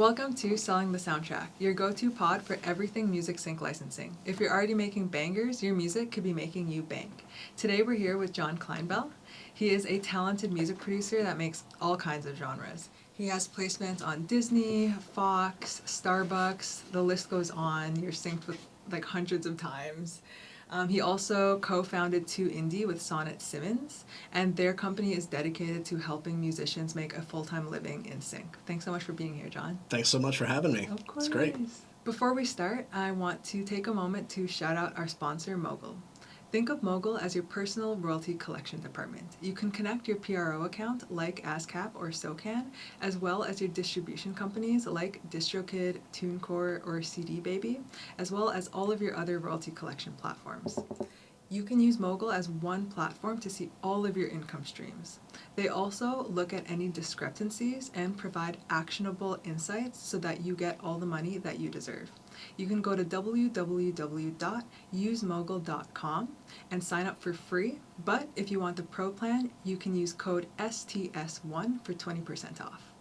Welcome to Selling the Soundtrack, your go-to pod for everything music sync licensing. If you're already making bangers, your music could be making you bank. Today we're here with John Clinebell. He is a talented music producer that makes all kinds of genres. He has placements on Disney, Fox, Starbucks, the list goes on. You're synced with like hundreds of times. He also co-founded 2Indie with Sonnet Simmons, and their company is dedicated to helping musicians make a full-time living in sync. Thanks so much for being here, John. Thanks so much for having me. Of course. It's great. Before we start, I want to take a moment to shout out our sponsor, Mogul. Think of Mogul as your personal royalty collection department. You can connect your PRO account like ASCAP or SOCAN, as well as your distribution companies like DistroKid, TuneCore, or CD Baby, as well as all of your other royalty collection platforms. You can use Mogul as one platform to see all of your income streams. They also look at any discrepancies and provide actionable insights so that you get all the money that you deserve. You can go to www.usemogul.com and sign up for free, but if you want the pro plan, you can use code STS1 for 20% off.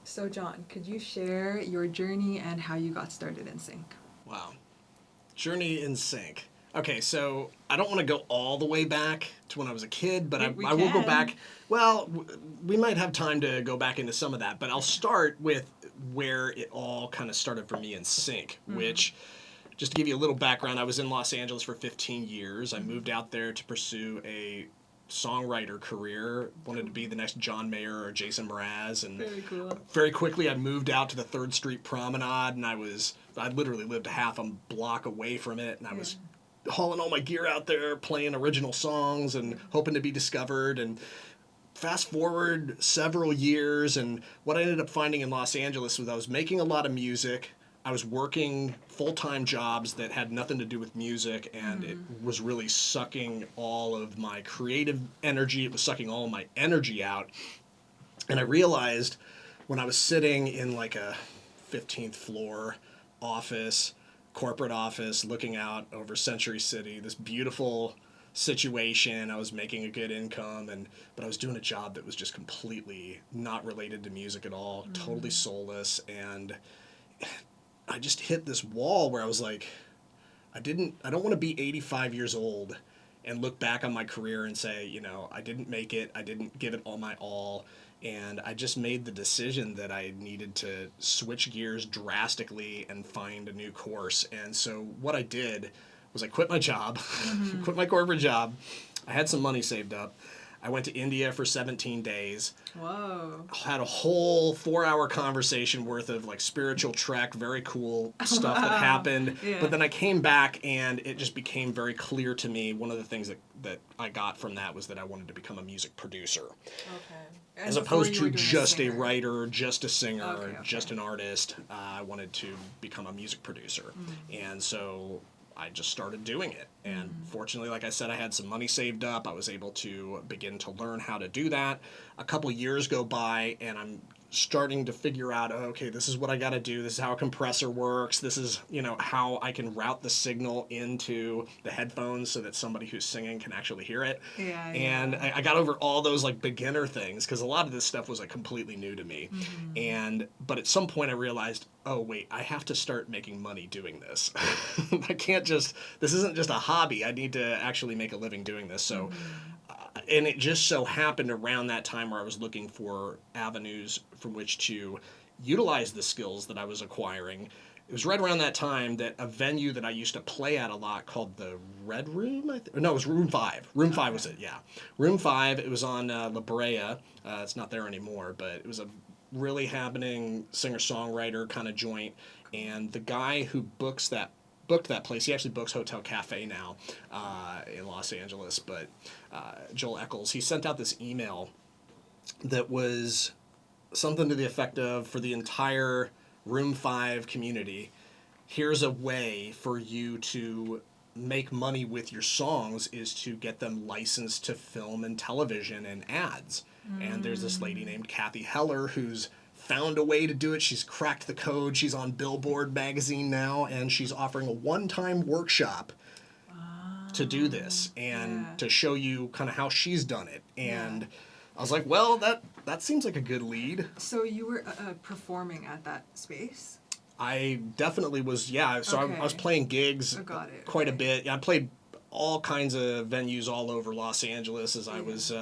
So John, could you share your journey and how you got started in sync? Wow. Journey in sync. Okay, so I don't want to go all the way back to when I was a kid, but I will go back. Well, we might have time to go back into some of that, but I'll start with where it all kind of started for me in sync, which, just to give you a little background, I was in Los Angeles for 15 years. I moved out there to pursue a songwriter career, wanted to be the next John Mayer or Jason Mraz, and Very cool. very quickly I moved out to the Third Street Promenade, and I literally lived a half a block away from it, and I was hauling all my gear out there, playing original songs and hoping to be discovered. And fast forward several years, and what I ended up finding in Los Angeles was I was making a lot of music. I was working full-time jobs that had nothing to do with music, and it was really sucking all of my creative energy. It was sucking all of my energy out. And I realized when I was sitting in like a 15th floor office, corporate office, looking out over Century City, this beautiful situation. I was making a good income, but I was doing a job that was just completely not related to music at all, totally soulless, and I just hit this wall where I was like, I don't want to be 85 years old and look back on my career and say, I didn't make it, I didn't give it all my all. And I just made the decision that I needed to switch gears drastically and find a new course. And so what I did was I quit my job, quit my corporate job. I had some money saved up. I went to India for 17 days. Whoa. Had a whole 4-hour conversation worth of like spiritual trek, very cool stuff that happened. Yeah. But then I came back and it just became very clear to me. One of the things that I got from that was that I wanted to become a music producer. Okay. As opposed to just a writer, just a singer, just an artist. I wanted to become a music producer. And so I just started doing it. And fortunately, like I said, I had some money saved up. I was able to begin to learn how to do that. A couple of years go by, and I'm starting to figure out, okay, this is what I got to do. This is how a compressor works. This is, how I can route the signal into the headphones so that somebody who's singing can actually hear it. Yeah. And I got over all those like beginner things because a lot of this stuff was like completely new to me. But at some point I realized, oh wait, I have to start making money doing this. This isn't just a hobby. I need to actually make a living doing this. So and it just so happened around that time where I was looking for avenues from which to utilize the skills that I was acquiring. It was right around that time that a venue that I used to play at a lot called the Red Room, no, it was Room 5. Room 5 was it, yeah. Room 5, it was on La Brea. It's not there anymore, but it was a really happening singer-songwriter kind of joint. And the guy who booked that place, he actually books Hotel Cafe now in Los Angeles, but Joel Eccles, he sent out this email that was something to the effect of, for the entire Room 5 community, here's a way for you to make money with your songs is to get them licensed to film and television and ads. And there's this lady named Kathy Heller who's found a way to do it. She's cracked the code. She's on Billboard magazine now, and she's offering a one-time workshop to do this and to show you kind of how she's done it. And I was like, well, that seems like a good lead. So you were performing at that space? I definitely was, yeah. So I was playing gigs Got it. quite a bit. Yeah, I played all kinds of venues all over Los Angeles as I was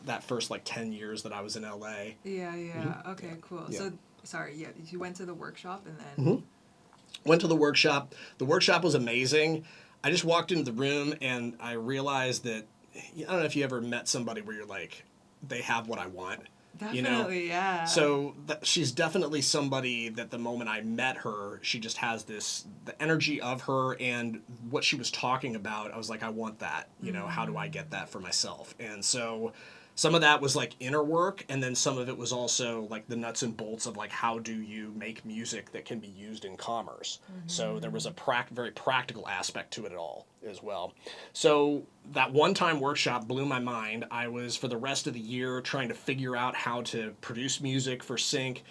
that first like 10 years that I was in LA. Yeah. Mm-hmm. Okay, cool. Yeah. So, sorry, you went to the workshop and then... Mm-hmm. Went to the workshop. The workshop was amazing. I just walked into the room and I realized that, I don't know if you ever met somebody where you're like, they have what I want. Definitely, yeah. So she's definitely somebody that the moment I met her, she just has the energy of her and what she was talking about. I was like, I want that. How do I get that for myself? And so some of that was like inner work, and then some of it was also like the nuts and bolts of like how do you make music that can be used in commerce. So there was a very practical aspect to it all as well. So that one-time workshop blew my mind. I was for the rest of the year trying to figure out how to produce music for Sync,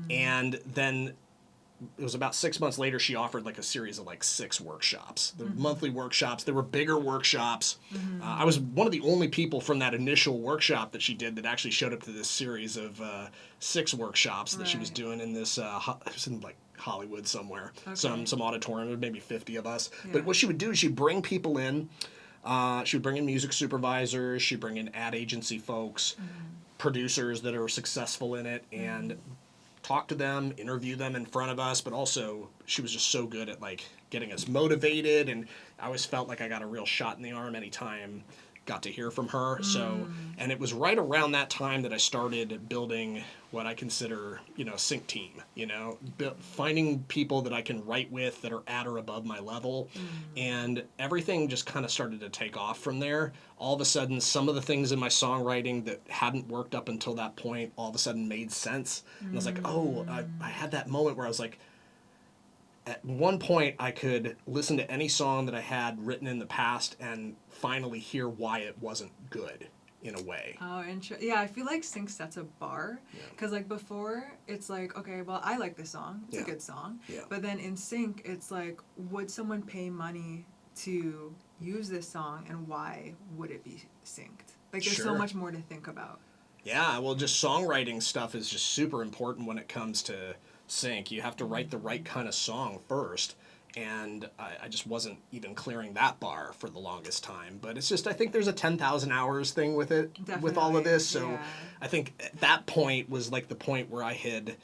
and then it was about 6 months later, she offered like a series of like 6 workshops. The monthly workshops. They were bigger workshops. I was one of the only people from that initial workshop that she did that actually showed up to this series of 6 workshops that she was doing in this, it was in like Hollywood somewhere. Okay. Some auditorium, maybe 50 of us. Yeah. But what she would do is she'd bring people in. She would bring in music supervisors. She'd bring in ad agency folks, producers that are successful in it, and talk to them, interview them in front of us, but also she was just so good at like getting us motivated, and I always felt like I got a real shot in the arm anytime got to hear from her. So, and it was right around that time that I started building what I consider, sync team, finding people that I can write with that are at or above my level. And everything just kind of started to take off from there. All of a sudden, some of the things in my songwriting that hadn't worked up until that point, all of a sudden made sense. And I was like, oh, I had that moment where I was like, at one point I could listen to any song that I had written in the past and finally hear why it wasn't good in a way. Oh, yeah, I feel like Sync sets a bar. Because like before, it's like, okay, well, I like this song. It's a good song. Yeah. But then in Sync, it's like, would someone pay money to use this song, and why would it be synced? Like, there's so much more to think about. Yeah, well, just songwriting stuff is just super important when it comes to Sync. You have to write the right kind of song first, and I just wasn't even clearing that bar for the longest time. But it's just, I think there's a 10,000 hours thing with it. Definitely. With all of this. So I think at that point was like the point where I had,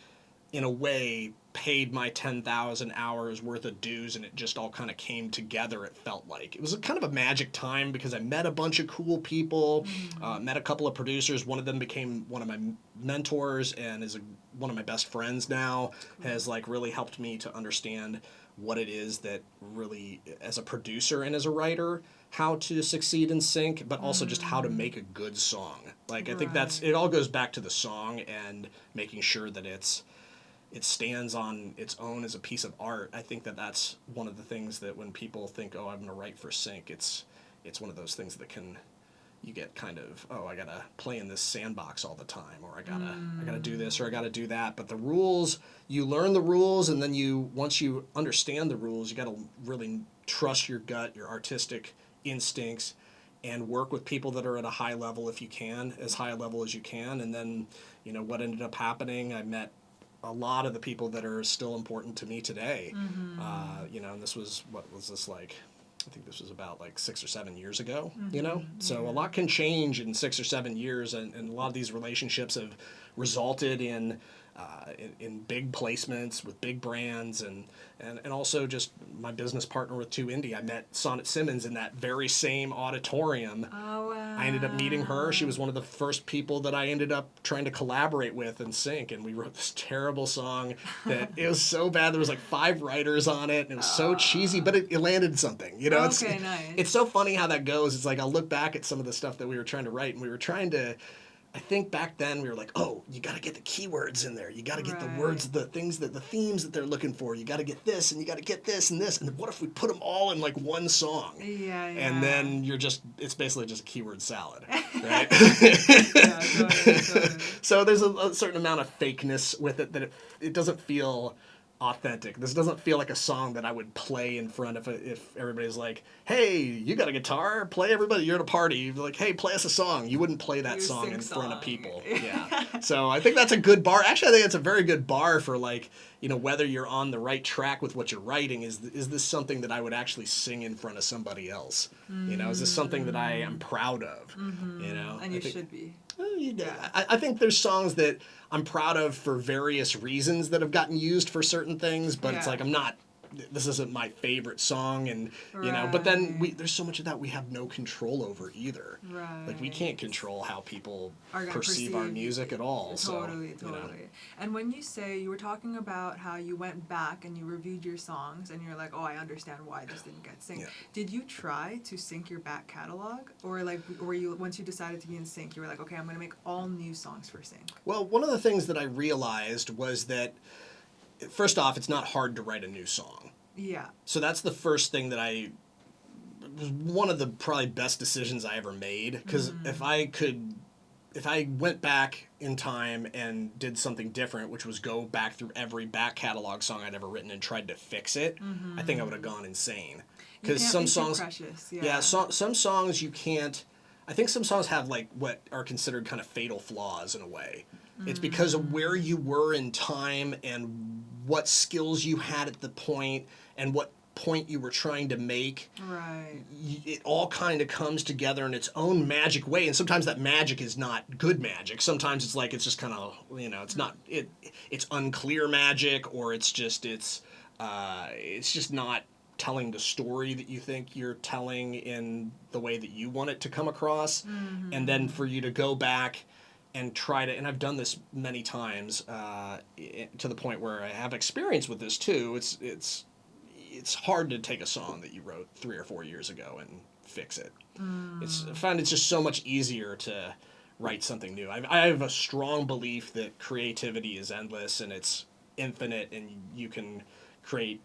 in a way, paid my 10,000 hours worth of dues, and it just all kind of came together. It felt like it was a kind of a magic time because I met a bunch of cool people, met a couple of producers. One of them became one of my mentors and is one of my best friends now. Has like really helped me to understand what it is that really, as a producer and as a writer, how to succeed in Sync, but also just how to make a good song. Like, I think it all goes back to the song and making sure that it stands on its own as a piece of art. I think that's one of the things that when people think, oh, I'm going to write for Sync, it's one of those things that you get kind of, oh, I got to play in this sandbox all the time, or I got to do this, or I got to do that. But the rules, you learn the rules, and then once you understand the rules, you got to really trust your gut, your artistic instincts, and work with people that are at a high level if you can, as high a level as you can. And then, what ended up happening, I met a lot of the people that are still important to me today. And this was, what was this like? I think this was about like 6 or 7 years ago, So a lot can change in 6 or 7 years, and a lot of these relationships have resulted in big placements with big brands, and also just my business partner with 2Indie. I met Sonnet Simmons in that very same auditorium. Oh, wow. I ended up meeting her. She was one of the first people that I ended up trying to collaborate with in Sync, and we wrote this terrible song that it was so bad. There was like 5 writers on it, and it was so cheesy, but it landed something. Nice. It's so funny how that goes. It's like I'll look back at some of the stuff that we were trying to write, and we were trying to, I think back then we were like, oh, you got to get the keywords in there. You got to get the words, the things the themes that they're looking for. You got to get this, and you got to get this and this. And what if we put them all in like one song? Yeah. And then it's basically just a keyword salad, right? Totally. So there's a certain amount of fakeness with it that it doesn't feel authentic. This doesn't feel like a song that I would play in front of if everybody's like, hey, you got a guitar? Play everybody. You're at a party. You're like, hey, play us a song. You wouldn't play that song in front of people. Yeah. So I think that's a good bar. Actually, I think it's a very good bar for like, you know, whether you're on the right track with what you're writing. Is this something that I would actually sing in front of somebody else? You know, is this something that I am proud of? You know, And you should be. I think there's songs that I'm proud of for various reasons that have gotten used for certain things, but it's like this isn't my favorite song, and you know. But then there's so much of that we have no control over either. Right. Like we can't control how people perceive our music at all. Totally. You know. And when you were talking about how you went back and you reviewed your songs, and you're like, oh, I understand why this didn't get synced. Yeah. Did you try to sync your back catalog, or like, were you once you decided to be in sync, you were like, okay, I'm going to make all new songs for sync? Well, one of the things that I realized was that, first off, it's not hard to write a new song. Yeah. So that's the first thing that was one of the probably best decisions I ever made. Because if I went back in time and did something different, which was go back through every back catalog song I'd ever written and tried to fix it, I think I would have gone insane. Because some songs, some songs you can't. I think some songs have like what are considered kind of fatal flaws in a way. It's because of where you were in time and what skills you had at the point and what point you were trying to make. Right. It all kind of comes together in its own magic way, and sometimes that magic is not good magic. Sometimes it's like it's just kind of, you know, it's not it's unclear magic, or it's just not telling the story that you think you're telling in the way that you want it to come across. And then for you to go back and try to, and I've done this many times to the point where I have experience with this too. It's hard to take a song that you wrote 3 or 4 years ago and fix it. I find it's just so much easier to write something new. I have a strong belief that creativity is endless and it's infinite, and you can create.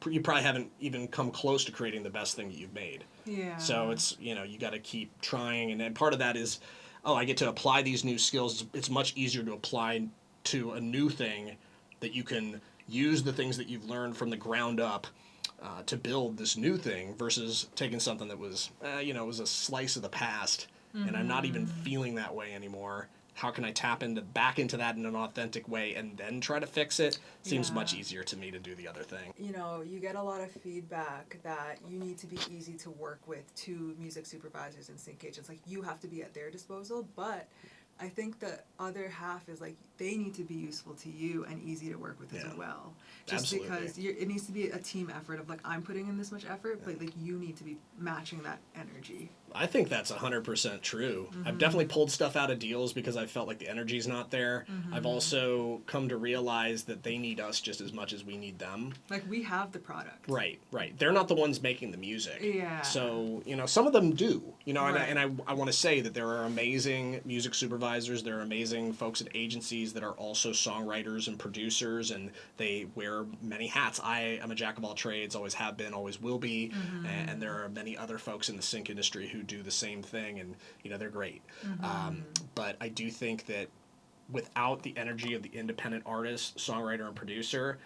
You probably haven't even come close to creating the best thing that you've made. Yeah. So it's, you know, you got to keep trying, and part of that is, I get to apply these new skills. It's much easier to apply to a new thing that you can use the things that you've learned from the ground up to build this new thing versus taking something that was, it was a slice of the past, and I'm not even feeling that way anymore. How can I tap back into that in an authentic way and then try to fix it? Seems much easier to me to do the other thing. You know, you get a lot of feedback that you need to be easy to work with to music supervisors and sync agents. Like, you have to be at their disposal, but I think the other half is like they need to be useful to you and easy to work with as well. Just Absolutely. Because it needs to be a team effort of like, I'm putting in this much effort, but like you need to be matching that energy. I think that's 100% true. I've definitely pulled stuff out of deals because I felt like the energy's not there. I've also come to realize that they need us just as much as we need them. Like, we have the product. Right. They're not the ones making the music. Yeah. So, some of them do. And I want to say that there are amazing music supervisors. There are amazing folks at agencies that are also songwriters and producers, and they wear many hats. I am a jack of all trades, always have been, always will be. And there are many other folks in the sync industry who do the same thing, and they're great. But I do think that without the energy of the independent artist, songwriter, and producer,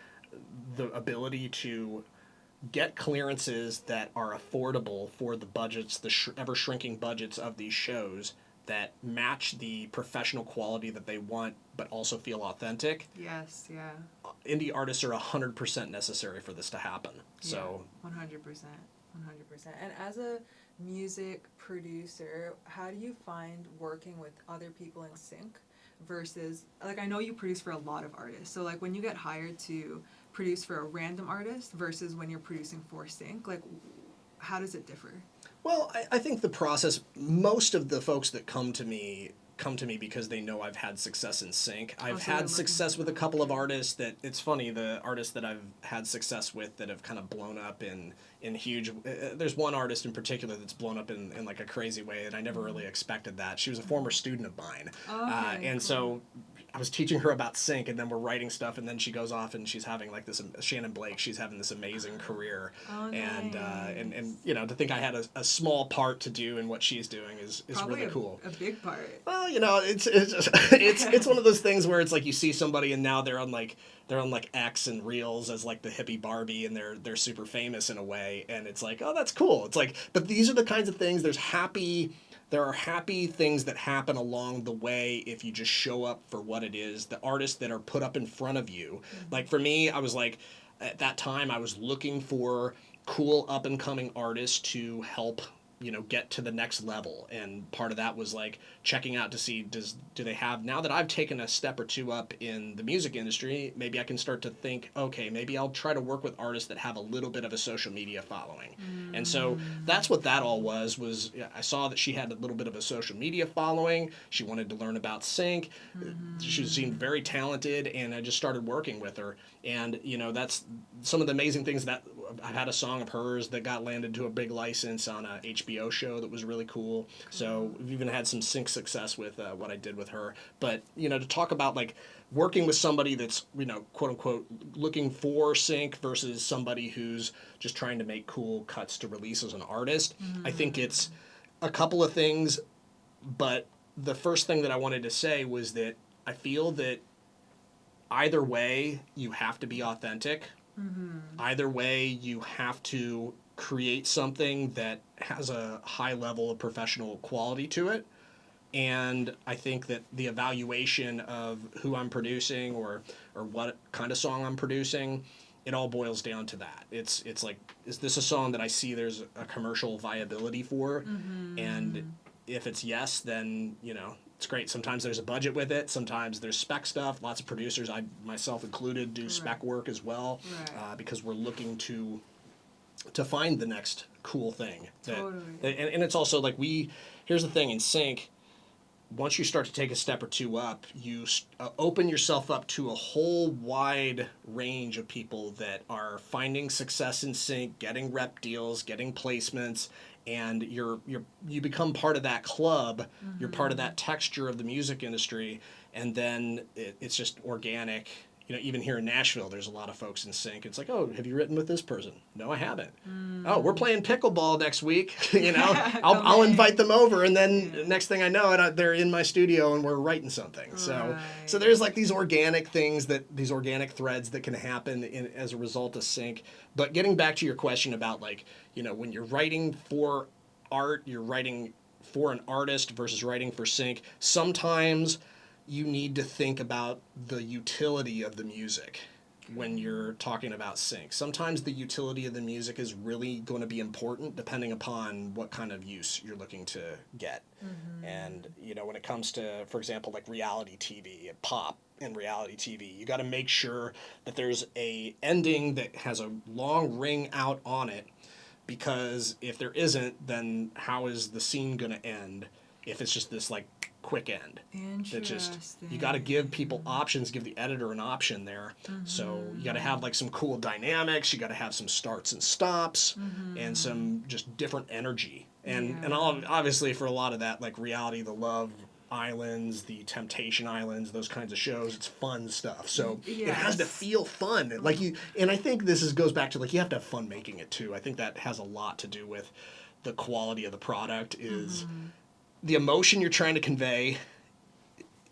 the ability to get clearances that are affordable for the budgets, the ever shrinking budgets of these shows, that match the professional quality that they want but also feel authentic. Yes, yeah. Indie artists are 100% necessary for this to happen. So 100%. And as a music producer, how do you find working with other people in sync versus, like, I know you produce for a lot of artists, so like when you get hired to produce for a random artist versus when you're producing for sync, like, how does it differ? Well, I think the process, most of the folks that come to me because they know I've had success in sync. I've had success with a couple of artists that, it's funny, the artists that I've had success with that have kind of blown up in huge, there's one artist in particular that's blown up in like a crazy way, and I never really expected that. She was a former student of mine. Okay, and cool. So I was teaching her about sync, and then we're writing stuff, and then she goes off and she's having like this, Shannon Blake, she's having this amazing career. Oh, and nice. and you know, to think I had a small part to do in what she's doing is Probably really cool. A big part. Well, you know, it's just, it's one of those things where it's like you see somebody and now they're on like X and Reels as like the hippie Barbie, and they're super famous in a way, and it's like, oh, that's cool. It's like, but these are the kinds of things. There are happy things that happen along the way if you just show up for what it is. The artists that are put up in front of you. Like for me, I was like, at that time, I was looking for cool up and coming artists to help, you know, get to the next level. And part of that was like checking out to see, do they have, now that I've taken a step or two up in the music industry, maybe I can start to think, okay, maybe I'll try to work with artists that have a little bit of a social media following. And so that's what that all was I saw that she had a little bit of a social media following. She wanted to learn about sync. She seemed very talented, and I just started working with her. And, you know, that's some of the amazing things that I've had a song of hers that got landed to a big license on a HBO show that was really cool. So we've even had some sync success with what I did with her. But, you know, to talk about like working with somebody that's, you know, quote unquote, looking for sync versus somebody who's just trying to make cool cuts to release as an artist, I think it's a couple of things. But the first thing that I wanted to say was that I feel that either way, you have to be authentic. Either way, you have to create something that has a high level of professional quality to it. And I think that the evaluation of who I'm producing or what kind of song I'm producing, it all boils down to that. It's like, is this a song that I see there's a commercial viability for? And if it's yes, then, you know, it's great. Sometimes there's a budget with it. Sometimes there's spec stuff. Lots of producers, I myself included, do spec work as well, because we're looking to find the next cool thing. Totally. And it's also like here's the thing in sync. Once you start to take a step or two up, you open yourself up to a whole wide range of people that are finding success in sync, getting rep deals, getting placements, and you become part of that club. You're part of that texture of the music industry, and then it's just organic. You know, even here in Nashville, there's a lot of folks in sync. It's like, oh, have you written with this person? No, I haven't. Oh, we're playing pickleball next week. You know, I'll invite them over, and then next thing I know, they're in my studio and we're writing something. So there's like these organic things these organic threads that can happen as a result of sync. But getting back to your question about like, you know, when you're writing for art, you're writing for an artist versus writing for sync. Sometimes you need to think about the utility of the music when you're talking about sync. Sometimes the utility of the music is really going to be important depending upon what kind of use you're looking to get. And, you know, when it comes to, for example, like reality TV, pop and reality TV, you got to make sure that there's a ending that has a long ring out on it, because if there isn't, then how is the scene going to end if it's just this like quick end? You got to give people options, give the editor an option there. So you got to have like some cool dynamics. You got to have some starts and stops, and some just different energy. And obviously for a lot of that, like reality, the Love Islands, the Temptation Islands, those kinds of shows, it's fun stuff. So it has to feel fun. Like and I think this goes back to like, you have to have fun making it too. I think that has a lot to do with the quality of the product is the emotion you're trying to convey.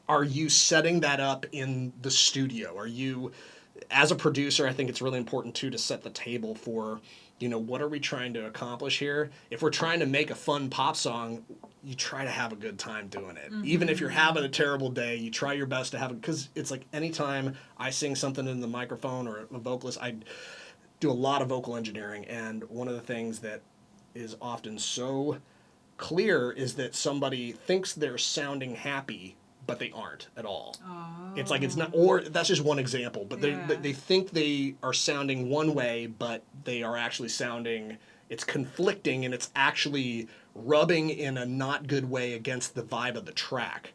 Are you setting that up in the studio? Are you, as a producer, I think it's really important too to set the table for, you know, what are we trying to accomplish here? If we're trying to make a fun pop song, you try to have a good time doing it. Even if you're having a terrible day, you try your best to have it, because it's like anytime I sing something in the microphone or a vocalist, I do a lot of vocal engineering, and one of the things that is often so clear is that somebody thinks they're sounding happy, but they aren't at all. It's like, it's not, or that's just one example, but they think they are sounding one way, but they are actually sounding, it's conflicting, and it's actually rubbing in a not good way against the vibe of the track.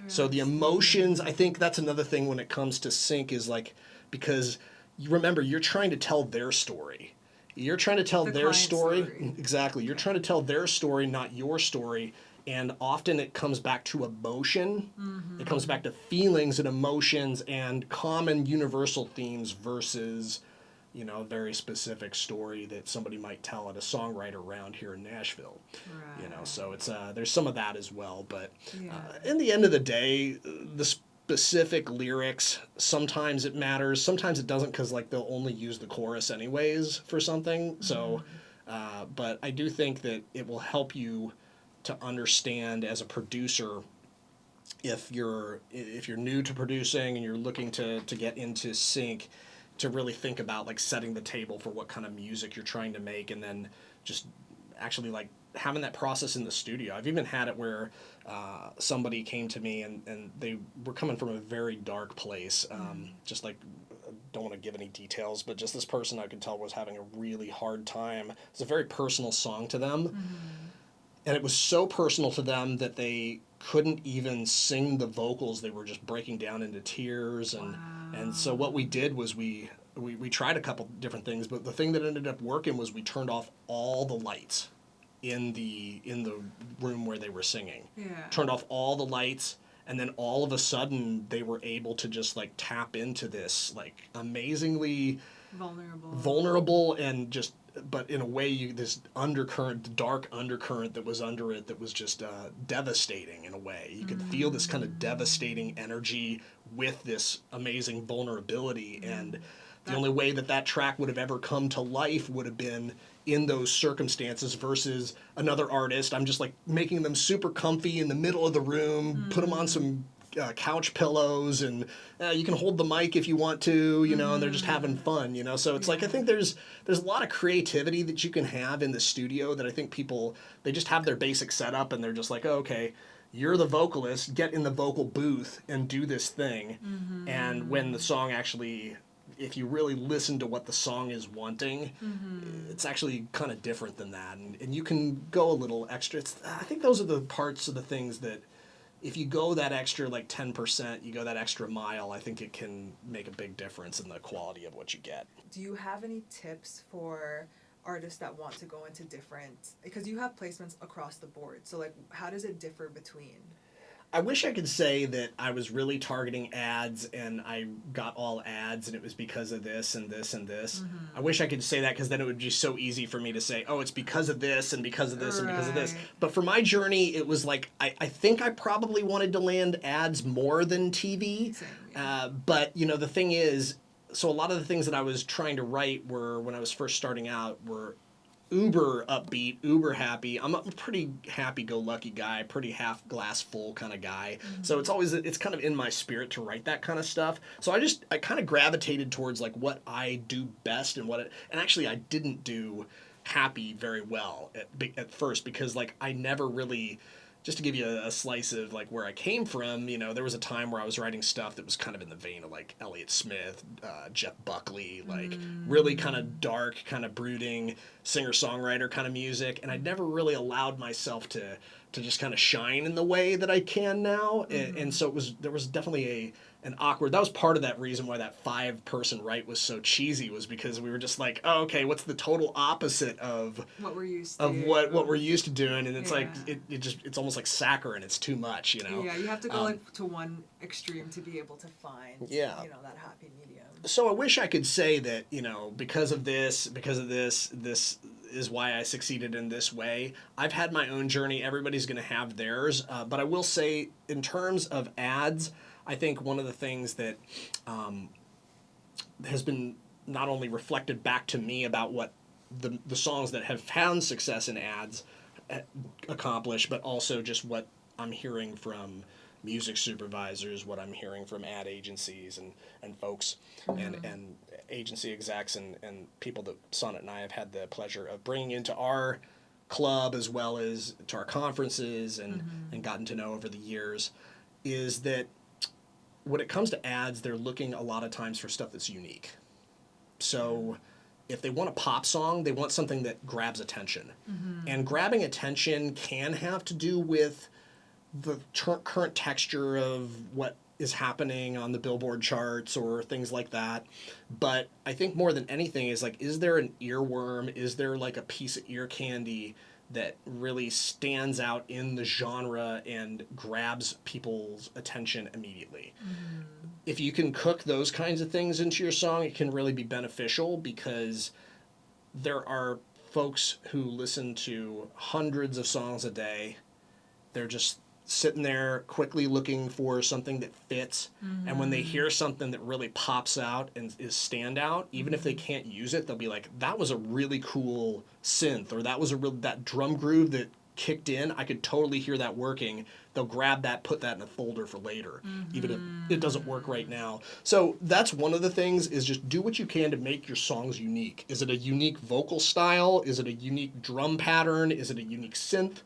So the emotions, I think that's another thing when it comes to sync, is like, because you remember, you're trying to tell their story. You're trying to tell their story. Exactly. You're trying to tell their story, not your story. And often it comes back to emotion. Mm-hmm. It comes back to feelings and emotions and common universal themes versus, you know, a very specific story that somebody might tell at a songwriter around here in Nashville. Right. You know, so it's there's some of that as well. But Yeah. in the end of the day, the specific lyrics, sometimes it matters, sometimes it doesn't, because like they'll only use the chorus anyways for something. So, but I do think that it will help you to understand as a producer, if you're new to producing and you're looking to get into sync, to really think about like setting the table for what kind of music you're trying to make, and then just actually like having that process in the studio. I've even had it where somebody came to me and they were coming from a very dark place, just like, don't want to give any details, but just this person I could tell was having a really hard time. It's a very personal song to them. And it was so personal to them that they couldn't even sing the vocals. They were just breaking down into tears. And so what we did was we tried a couple different things, but the thing that ended up working was we turned off all the lights in the room where they were singing. Yeah. Turned off all the lights, and then all of a sudden they were able to just like tap into this like amazingly vulnerable and just, but in a way, this undercurrent, dark undercurrent that was under it, that was just devastating in a way. You could feel this kind of devastating energy with this amazing vulnerability, and the only way that track would have ever come to life would have been in those circumstances versus another artist. I'm just like making them super comfy in the middle of the room, put them on some couch pillows, and you can hold the mic if you want to, you know, and they're just having fun, you know. So it's like, I think there's a lot of creativity that you can have in the studio that I think people, they just have their basic setup and they're just like, oh, okay, you're the vocalist, get in the vocal booth and do this thing. And when the song actually, if you really listen to what the song is wanting, it's actually kind of different than that. And you can go a little extra. I think those are the parts of the things that, if you go that extra like 10%, you go that extra mile, I think it can make a big difference in the quality of what you get. Do you have any tips for artists that want to go into different, because you have placements across the board, so like how does it differ between? I wish I could say that I was really targeting ads and I got all ads and it was because of this and this and this. I wish I could say that, because then it would be so easy for me to say, oh, it's because of this and because of this and because of this. But for my journey, it was like, I think I probably wanted to land ads more than TV. Same, yeah. But, you know, the thing is, so a lot of the things that I was trying to write were, when I was first starting out, were uber upbeat, uber happy. I'm a pretty happy-go-lucky guy, pretty half glass full kind of guy. So it's kind of in my spirit to write that kind of stuff. So I kind of gravitated towards like what I do best, and and actually I didn't do happy very well at first, because like I never really, just to give you a slice of like where I came from, you know, there was a time where I was writing stuff that was kind of in the vein of like Elliott Smith, Jeff Buckley, like really kind of dark, kind of brooding singer-songwriter kind of music, and I never really allowed myself to just kind of shine in the way that I can now, and so there was definitely an awkward, that was part of that reason why that 5-person write was so cheesy, was because we were just like, oh, okay, what's the total opposite of What we're used to. what we're used to doing, and it's like it's almost like saccharine, it's too much, you know. Yeah, you have to go like to one extreme to be able to find you know, that happy medium. So I wish I could say that, you know, because of this this is why I succeeded in this way. I've had my own journey, everybody's going to have theirs, but I will say, in terms of ads, I think one of the things that has been not only reflected back to me about what the songs that have found success in ads accomplish, but also just what I'm hearing from music supervisors, what I'm hearing from ad agencies and folks and agency execs and people that Sonnet and I have had the pleasure of bringing into our club as well as to our conferences and gotten to know over the years, is that when it comes to ads, they're looking a lot of times for stuff that's unique. So if they want a pop song, they want something that grabs attention. And grabbing attention can have to do with the current texture of what is happening on the Billboard charts or things like that. But I think more than anything is like, is there an earworm? Is there like a piece of ear candy that really stands out in the genre and grabs people's attention immediately. If you can cook those kinds of things into your song, it can really be beneficial, because there are folks who listen to hundreds of songs a day. They're just sitting there quickly looking for something that fits. And when they hear something that really pops out and is standout, even if they can't use it, they'll be like, that was a really cool synth, or that drum groove that kicked in, I could totally hear that working. They'll grab that, put that in a folder for later, even if it doesn't work right now. So that's one of the things, is just do what you can to make your songs unique. Is it a unique vocal style? Is it a unique drum pattern? Is it a unique synth?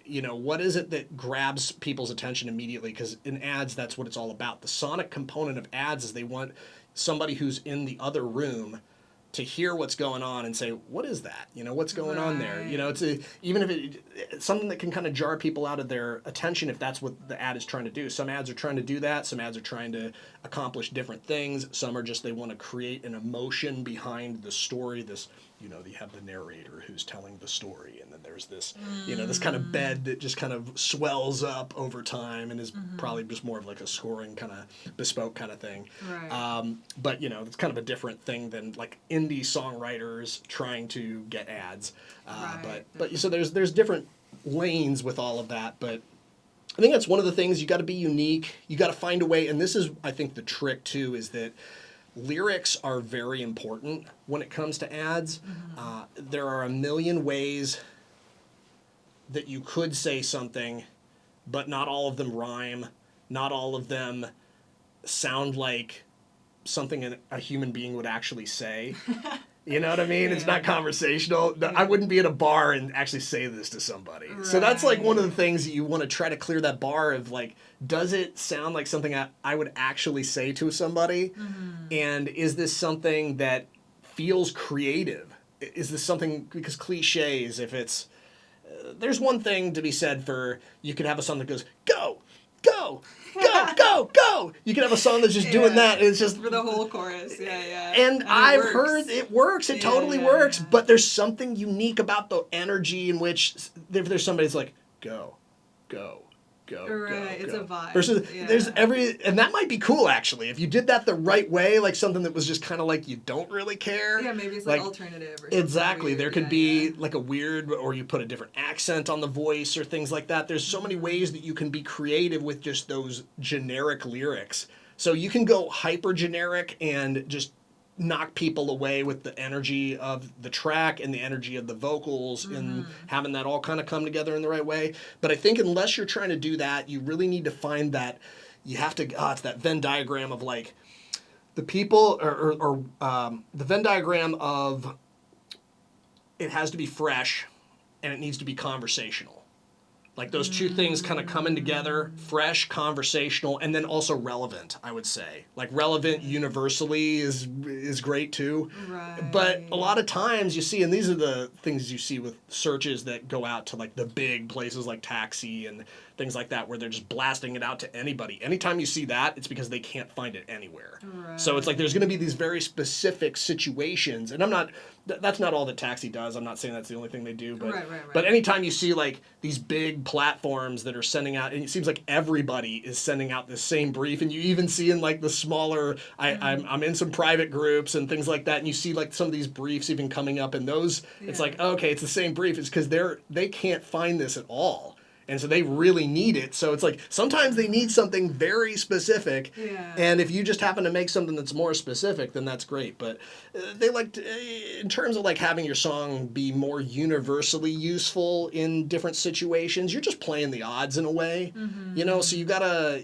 You know, what is it that grabs people's attention immediately? Because in ads, that's what it's all about. The sonic component of ads is they want somebody who's in the other room to hear what's going on and say, what is that? You know, what's going on there? You know, even if it's something that can kind of jar people out of their attention, if that's what the ad is trying to do. Some ads are trying to do that. Some ads are trying to accomplish different things. Some are just, they want to create an emotion behind the story. This, you know, you have the narrator who's telling the story, and then there's this, you know, this kind of bed that just kind of swells up over time and is probably just more of like a scoring kind of bespoke kind of thing. But, you know, it's kind of a different thing than like indie songwriters trying to get ads. But so there's different lanes with all of that. But I think that's one of the things. You got to be unique. You got to find a way. And this is, I think, the trick too, is that lyrics are very important when it comes to ads. There are a million ways that you could say something, but not all of them rhyme. Not all of them sound like something a human being would actually say. You know what I mean? It's not conversational. I wouldn't be at a bar and actually say this to somebody. So that's like one of the things that you want to try to clear that bar of, like, does it sound like something I would actually say to somebody? And is this something that feels creative? Is this something, because cliches, if it's, there's one thing to be said for, you could have a song that goes, go, go, go, go, go. You can have a song that's just doing that, and it's just for the whole chorus. And I've heard it works. It totally works. But there's something unique about the energy in which, if there's somebody that's like, go, go, go, right, go, it's go. a vibe. Versus there's and that might be cool actually if you did that the right way, like something that was just kind of like you don't really care. Yeah, maybe it's like alternative or something. Exactly. Weird. There could be like a weird, or you put a different accent on the voice or things like that. There's so many ways that you can be creative with just those generic lyrics. So you can go hyper generic and just knock people away with the energy of the track and the energy of the vocals and having that all kind of come together in the right way. But I think unless you're trying to do that, you really need to find that you have to, it's that Venn diagram of like the people or the Venn diagram of it has to be fresh and it needs to be conversational. Like those two things kind of coming together, fresh, conversational, and then also relevant, I would say. Like relevant universally is great too. Right. But a lot of times you see, and these are the things you see with searches that go out to like the big places like Taxi and things like that, where they're just blasting it out to anybody. Anytime you see that, it's because they can't find it anywhere. Right. So it's like there's going to be these very specific situations, and that's not all that Taxi does. I'm not saying that's the only thing they do, but but anytime you see like these big platforms that are sending out, and it seems like everybody is sending out the same brief, and you even see in like the smaller, I'm in some private groups and things like that, and you see like some of these briefs even coming up, and those it's like, okay, it's the same brief. It's because they can't find this at all. And so they really need it. So it's like sometimes they need something very specific. And if you just happen to make something that's more specific, then that's great. But they like to, in terms of like having your song be more universally useful in different situations, you're just playing the odds in a way. You know, so you gotta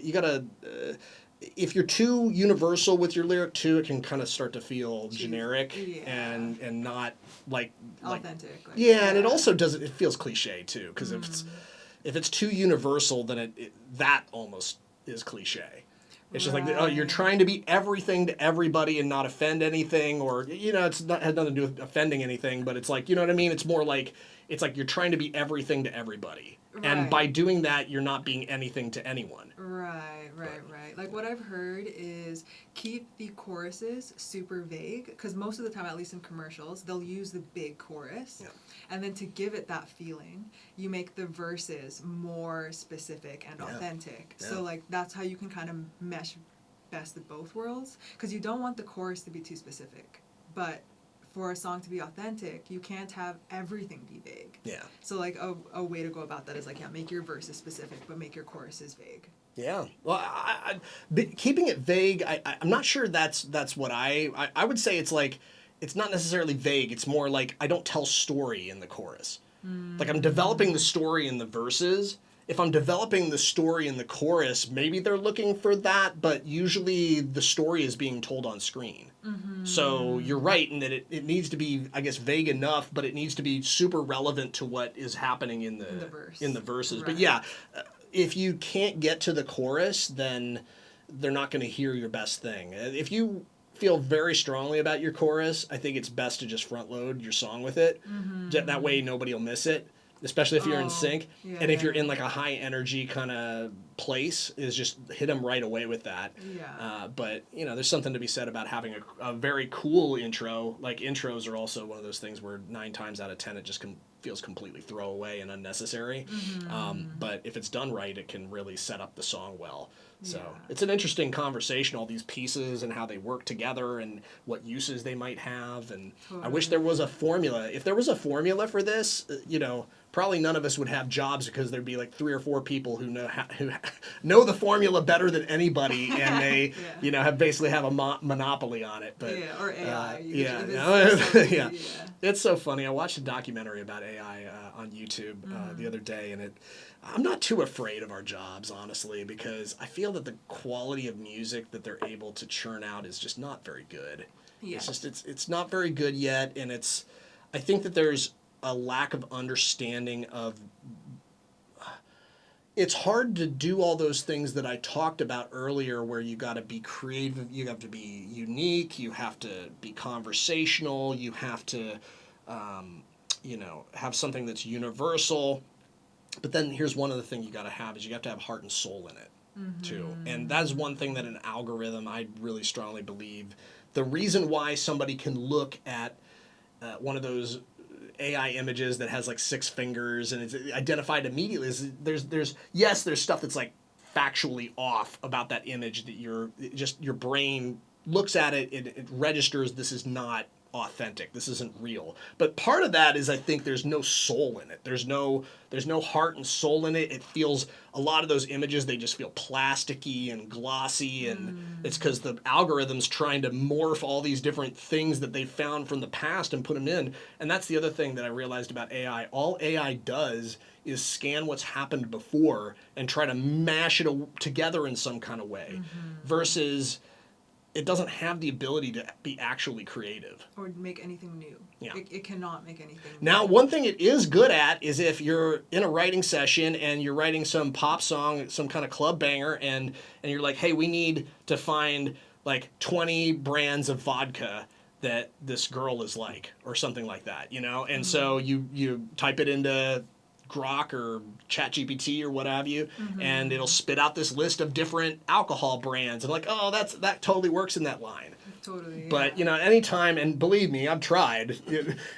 if you're too universal with your lyric too, it can kind of start to feel generic and not like authentic. And it also it feels cliche too, because if it's too universal, then that almost is cliche. It's just like, oh, you're trying to be everything to everybody and not offend anything, or, you know, had nothing to do with offending anything, but it's like, you know what I mean? It's more like, it's like you're trying to be everything to everybody. And by doing that, you're not being anything to anyone. Right. Like what I've heard is keep the choruses super vague, because most of the time, at least in commercials, they'll use the big chorus. Yeah. And then to give it that feeling, you make the verses more specific and authentic. Yeah. So like that's how you can kind of mesh best of both worlds, because you don't want the chorus to be too specific. But for a song to be authentic, you can't have everything be vague. Yeah. So like a way to go about that is like, yeah, make your verses specific, but make your choruses vague. Yeah. Well, keeping it vague, I'm not sure that's what I would say. It's like, it's not necessarily vague. It's more like I don't tell story in the chorus. Like I'm developing the story in the verses. If I'm developing the story in the chorus, maybe they're looking for that, but usually the story is being told on screen. So you're right in that it needs to be, I guess, vague enough, but it needs to be super relevant to what is happening in the verses. Right. But yeah, if you can't get to the chorus, then they're not going to hear your best thing. If you feel very strongly about your chorus, I think it's best to just front load your song with it. That way nobody will miss it, especially if you're in sync. Yeah, and if you're in like a high energy kind of place, is just hit them right away with that. Yeah. But you know, there's something to be said about having a very cool intro. Like intros are also one of those things where 9 times out of 10 it just feels completely throwaway and unnecessary. But if it's done right, it can really set up the song well. So it's an interesting conversation, all these pieces and how they work together and what uses they might have. And I wish there was a formula. If there was a formula for this, you know, probably none of us would have jobs, because there'd be like 3 or 4 people who know the formula better than anybody, and they you know have a monopoly on it. But or AI. Yeah. It's so funny. I watched a documentary about AI on YouTube the other day, and I'm not too afraid of our jobs, honestly, because I feel that the quality of music that they're able to churn out is just not very good. Yeah. It's not very good yet, and I think that there's a lack of understanding of. It's hard to do all those things that I talked about earlier, where you got to be creative, you have to be unique, you have to be conversational, you have to, have something that's universal. But then here's one other thing you got to have is you have to have heart and soul in it, too. And that's one thing that an algorithm, I really strongly believe. The reason why somebody can look at one of those AI images that has like 6 fingers and it's identified immediately is there's stuff that's like factually off about that image, that your brain looks at it, it registers this is not authentic, this isn't real. But part of that is I think there's no soul in it. There's no heart and soul in it. It feels, a lot of those images, they just feel plasticky and glossy, and it's because the algorithm's trying to morph all these different things that they found from the past and put them in. And that's the other thing that I realized about AI. All AI does is scan what's happened before and try to mash it together in some kind of way, versus it doesn't have the ability to be actually creative. Or make anything new. Yeah. It cannot make anything new. Now, one thing it is good at is if you're in a writing session and you're writing some pop song, some kind of club banger, and you're like, hey, we need to find like 20 brands of vodka that this girl is like, or something like that, you know? And so you type it into Grok or ChatGPT or what have you, and it'll spit out this list of different alcohol brands, and like, oh, that totally works in that line. Totally. But you know, anytime, and believe me, I've tried.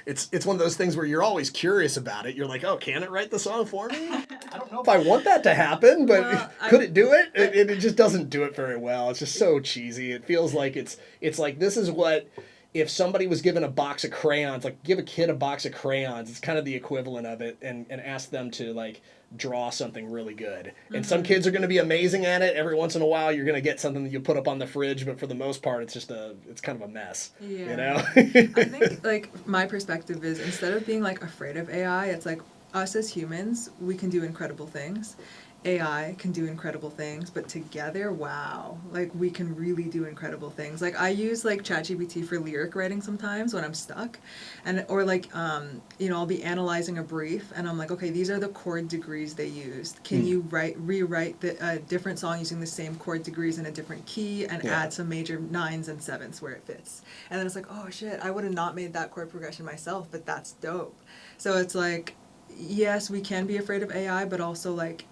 It's one of those things where you're always curious about it. You're like, oh, can it write the song for me? I don't know if I want that to happen, but could it do it? It just doesn't do it very well. It's just so cheesy. It feels like it's like, this is what, if somebody was given a box of crayons, like give a kid a box of crayons, it's kind of the equivalent of it, and ask them to like draw something really good. And some kids are going to be amazing at it. Every once in a while you're going to get something that you put up on the fridge, but for the most part it's kind of a mess. Yeah. You know? I think like my perspective is, instead of being like afraid of AI, it's like us as humans, we can do incredible things. AI can do incredible things, but together, wow, like we can really do incredible things. Like I use like ChatGPT for lyric writing sometimes when I'm stuck, or like I'll be analyzing a brief and I'm like, okay, these are the chord degrees they used. Can you rewrite the different song using the same chord degrees in a different key and add some major 9s and 7s where it fits? And then it's like, oh shit, I would have not made that chord progression myself, but that's dope. So it's like, yes, we can be afraid of AI, but also like,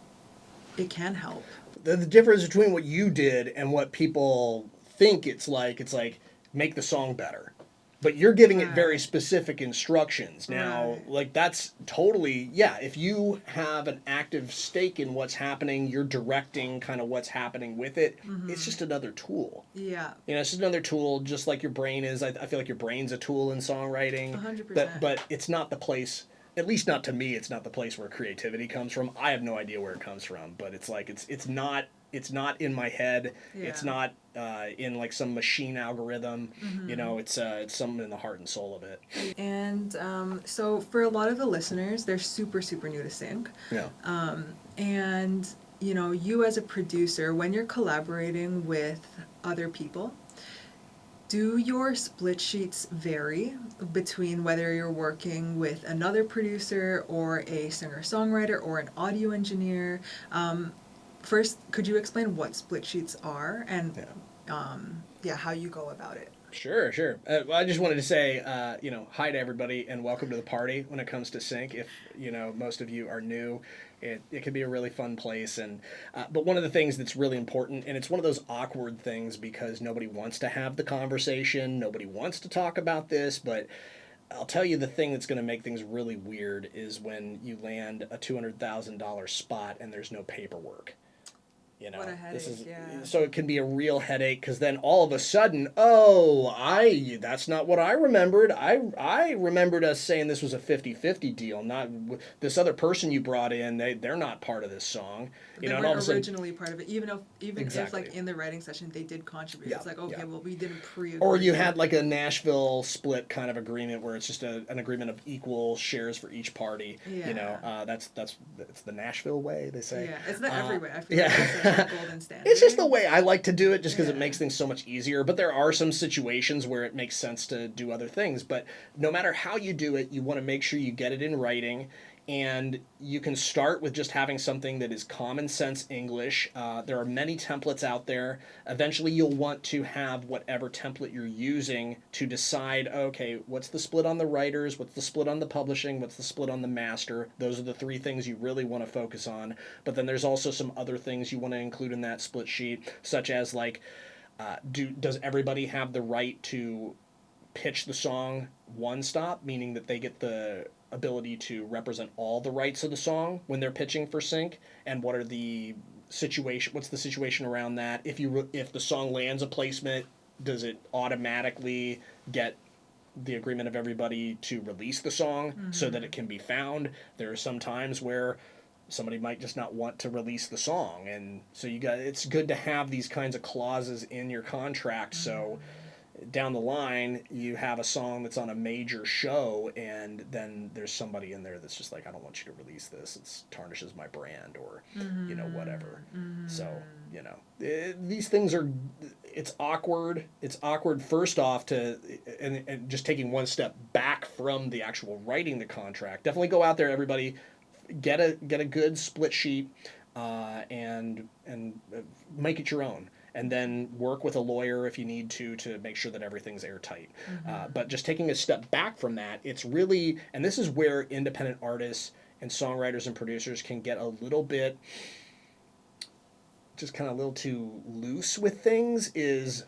it can help. The difference between what you did and what people think it's like make the song better. But you're giving it very Right. specific instructions. Now, Right. like that's totally, yeah, if you have an active stake in what's happening, you're directing kind of what's happening with it. It's just another tool. Yeah. You know, it's just another tool, just like your brain is. I feel like your brain's a tool in songwriting. 100%. But it's not the place, at least not to me, it's not the place where creativity comes from. I have no idea where it comes from, but it's like, it's not in my head. Yeah. It's not in like some machine algorithm. You know, it's something in the heart and soul of it. And so for a lot of the listeners, they're super, super new to sync. Yeah. And, you know, you as a producer, when you're collaborating with other people, do your split sheets vary between whether you're working with another producer or a singer-songwriter or an audio engineer? First, could you explain what split sheets are and how you go about it? Sure. Well, I just wanted to say, hi to everybody and welcome to the party when it comes to sync. If, most of you are new, it can be a really fun place. And but one of the things that's really important, and it's one of those awkward things because nobody wants to have the conversation, nobody wants to talk about this, but I'll tell you the thing that's going to make things really weird is when you land a $200,000 spot and there's no paperwork. What a headache, yeah. So it can be a real headache because then all of a sudden, that's not what I remembered. I remembered us saying this was a 50-50 deal, not this other person you brought in, they're not part of this song. They and weren't all of a sudden, originally part of it, even Exactly. if like in the writing session they did contribute. Yeah, It's like, okay, yeah. well, we didn't pre-agree. or you had like a Nashville split kind of agreement where it's just an agreement of equal shares for each party. Yeah. That's it's the Nashville way, they say. Yeah, it's not every way. I feel yeah. like it's such a golden standard. It's just the way I like to do it just because it Yeah. makes things so much easier. But there are some situations where it makes sense to do other things. But no matter how you do it, you want to make sure you get it in writing. And you can start with just having something that is common sense English. There are many templates out there. Eventually, you'll want to have whatever template you're using to decide, okay, what's the split on the writers? What's the split on the publishing? What's the split on the master? Those are the three things you really want to focus on. But then there's also some other things you want to include in that split sheet, such as like, does everybody have the right to pitch the song one stop, meaning that they get the ability to represent all the rights of the song when they're pitching for sync, and what's the situation around that? If the song lands a placement, does it automatically get the agreement of everybody to release the song so that it can be found? There are some times where somebody might just not want to release the song, and so it's good to have these kinds of clauses in your contract so down the line you have a song that's on a major show and then there's somebody in there that's just like, I don't want you to release this, it tarnishes my brand, or whatever. So these things are, it's awkward first off and just taking one step back from the actual writing the contract. Definitely go out there, everybody, get a good split sheet and make it your own. And then work with a lawyer if you need to make sure that everything's airtight. But just taking a step back from that, it's really, and this is where independent artists and songwriters and producers can get a little bit, just kind of a little too loose with things, is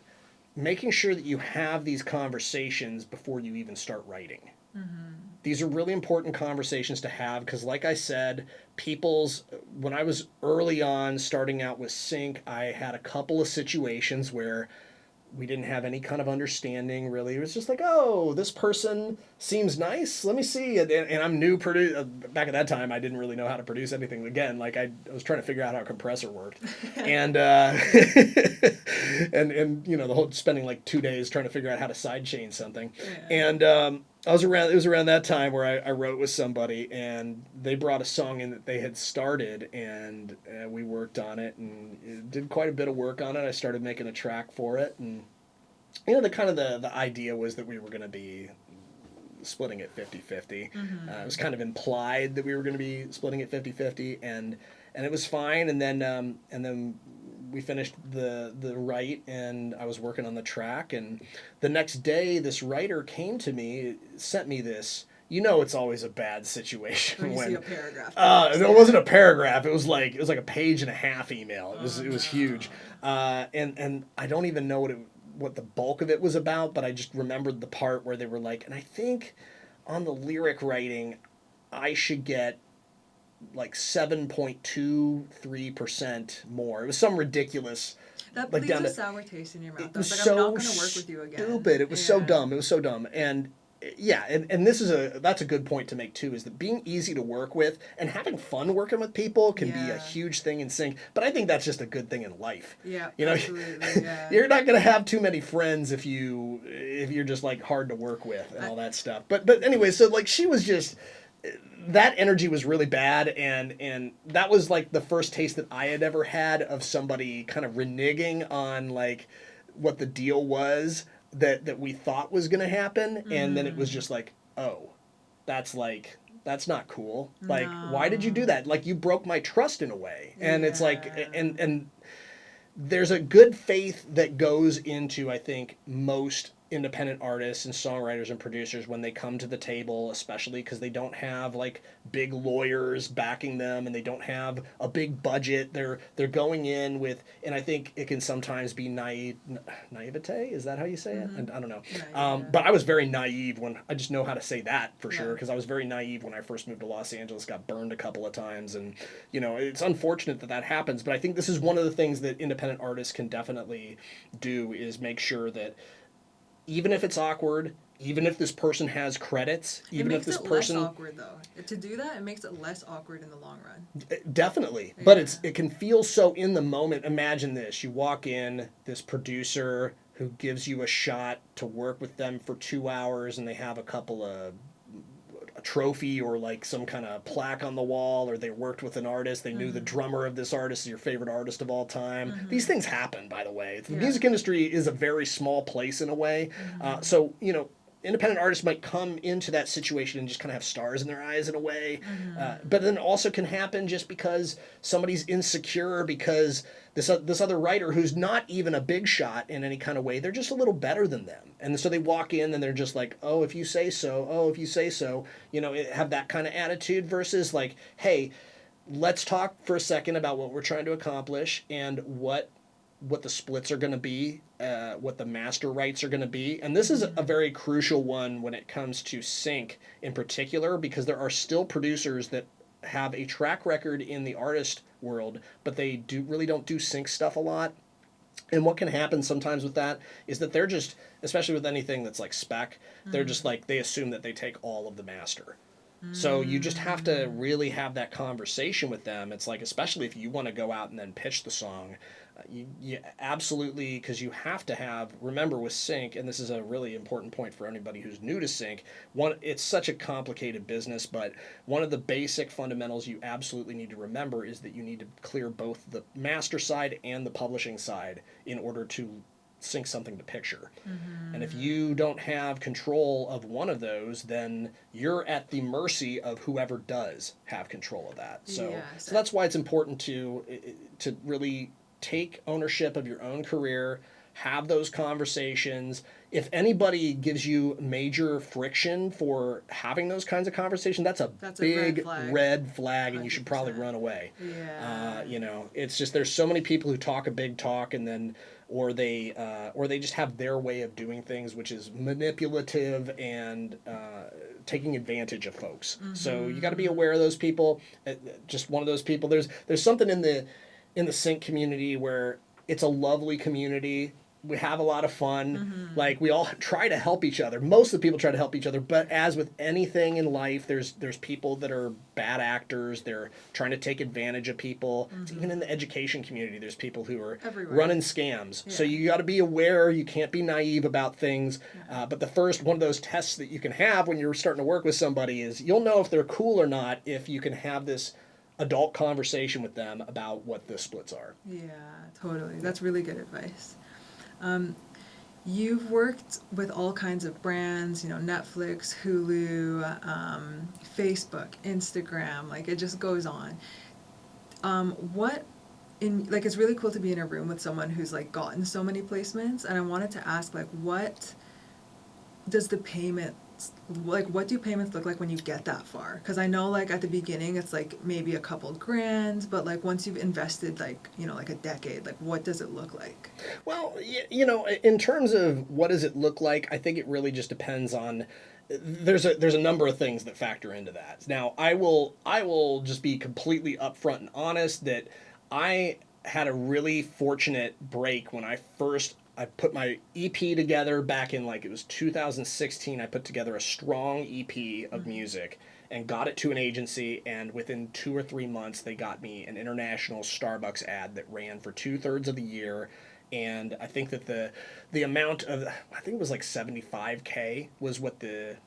making sure that you have these conversations before you even start writing. These are really important conversations to have because, like I said, when I was early on starting out with sync, I had a couple of situations where we didn't have any kind of understanding, really. It was just like, oh, this person seems nice, let me see. And I'm new back at that time, I didn't really know how to produce anything. Again, like I was trying to figure out how a compressor worked. And and the whole spending like 2 days trying to figure out how to sidechain something. Yeah. And it was around that time where I wrote with somebody, and they brought a song in that they had started, and we worked on it and did quite a bit of work on it. I started making a track for it, and the idea was that we were going to be splitting it 50-50. It was kind of implied that we were going to be splitting it 50-50, and it was fine. And then we finished the write, and I was working on the track, and the next day this writer came to me, sent me this. It's always a bad situation when you see a paragraph. It wasn't a paragraph. It was like a page and a half email. It was huge. And I don't even know what the bulk of it was about, but I just remembered the part where they were like, and I think on the lyric writing, I should get like 7.23% more. It was some ridiculous. That Like leaves down a to, sour taste in your mouth. it I was was like, so I'm not going to work with you again. stupid. It was so Yeah. dumb. It was so dumb. And yeah, and that's a good point to make too, is that being easy to work with and having fun working with people can be a Yeah. huge thing in sync. But I think that's just a good thing in life. Yeah, You know, absolutely. Yeah. you're not gonna have too many friends if you're just like hard to work with and all that stuff. But anyway, so like she was just, that energy was really bad, and that was like the first taste that I had ever had of somebody kind of reneging on like what the deal was that we thought was going to happen, and then it was just like, oh, that's not cool. Like, why did you do that? Like, you broke my trust in a way. And it's like, Yeah. and there's a good faith that goes into, I think, most independent artists and songwriters and producers when they come to the table, especially because they don't have like big lawyers backing them and they don't have a big budget. They're going in with, and I think it can sometimes be naivete. Is that how you say it? I don't know. But I was very naive when, I just know how to say that for sure, because I was very naive when I first moved to Los Angeles, got burned a couple of times, and you know, it's unfortunate that happens, but I think this is one of the things that independent artists can definitely do, is make sure that even if it's awkward, even if this person has credits, even if this person, less awkward though. To do that, it makes it less awkward in the long run. definitely. But it can feel so in the moment. Imagine this: you walk in, this producer who gives you a shot to work with them for 2 hours, and they have a trophy or like some kind of plaque on the wall, or they worked with an artist, they knew the drummer of this artist is your favorite artist of all time. These things happen, by the way. The music industry is a very small place in a way. So, you know, independent artists might come into that situation and just kind of have stars in their eyes in a way. But then also can happen just because somebody's insecure because this other writer who's not even a big shot in any kind of way, they're just a little better than them. And so they walk in and they're just like, oh, if you say so, oh, if you say so, you know, have that kind of attitude versus like, hey, let's talk for a second about what we're trying to accomplish and what the splits are going to be, what the master rights are going to be. And this is a very crucial one when it comes to sync in particular, because there are still producers that have a track record in the artist world, but they really don't do sync stuff a lot. And what can happen sometimes with that is that they're just, especially with anything that's like spec, they're just like, they assume that they take all of the master. So you just have to really have that conversation with them. It's like, especially if you want to go out and then pitch the song, you absolutely, because you have to have, remember with sync, and this is a really important point for anybody who's new to sync, it's such a complicated business, but one of the basic fundamentals you absolutely need to remember is that you need to clear both the master side and the publishing side in order to sync something to picture. And if you don't have control of one of those, then you're at the mercy of whoever does have control of that. So that's why it's important to really take ownership of your own career, have those conversations. If anybody gives you major friction for having those kinds of conversations, that's a big red flag, and you should probably run away. You know, it's just, there's so many people who talk a big talk and then or they just have their way of doing things, which is manipulative and taking advantage of folks. So you got to be aware of those people. Just one of those people. There's something in the sync community where it's a lovely community. We have a lot of fun. Like, we all try to help each other. Most of the people try to help each other. But as with anything in life, there's people that are bad actors. They're trying to take advantage of people. Even in the education community, there's people who are running scams. So you got to be aware. You can't be naive about things. But the first one of those tests that you can have when you're starting to work with somebody is, you'll know if they're cool or not if you can have this adult conversation with them about what the splits are. Yeah, totally. That's really good advice. You've worked with all kinds of brands, you know, Netflix, Hulu, Facebook, Instagram, like it just goes on. It's really cool to be in a room with someone who's like gotten so many placements, and I wanted to ask, like, what does the payment like, what do payments look like when you get that far? Because I know, like, at the beginning, it's like maybe a couple grand, but like once you've invested, like, you know, like a decade, like, what does it look like? Well, you know, in terms of what does it look like, I think it really just depends on. There's a number of things that factor into that. Now, I will just be completely upfront and honest that I had a really fortunate break when I put my EP together back in, like, it was 2016. I put together a strong EP of music and got it to an agency, and within 2 or 3 months they got me an international Starbucks ad that ran for 2/3 of the year. And I think that the amount of, I think it was like 75K was what the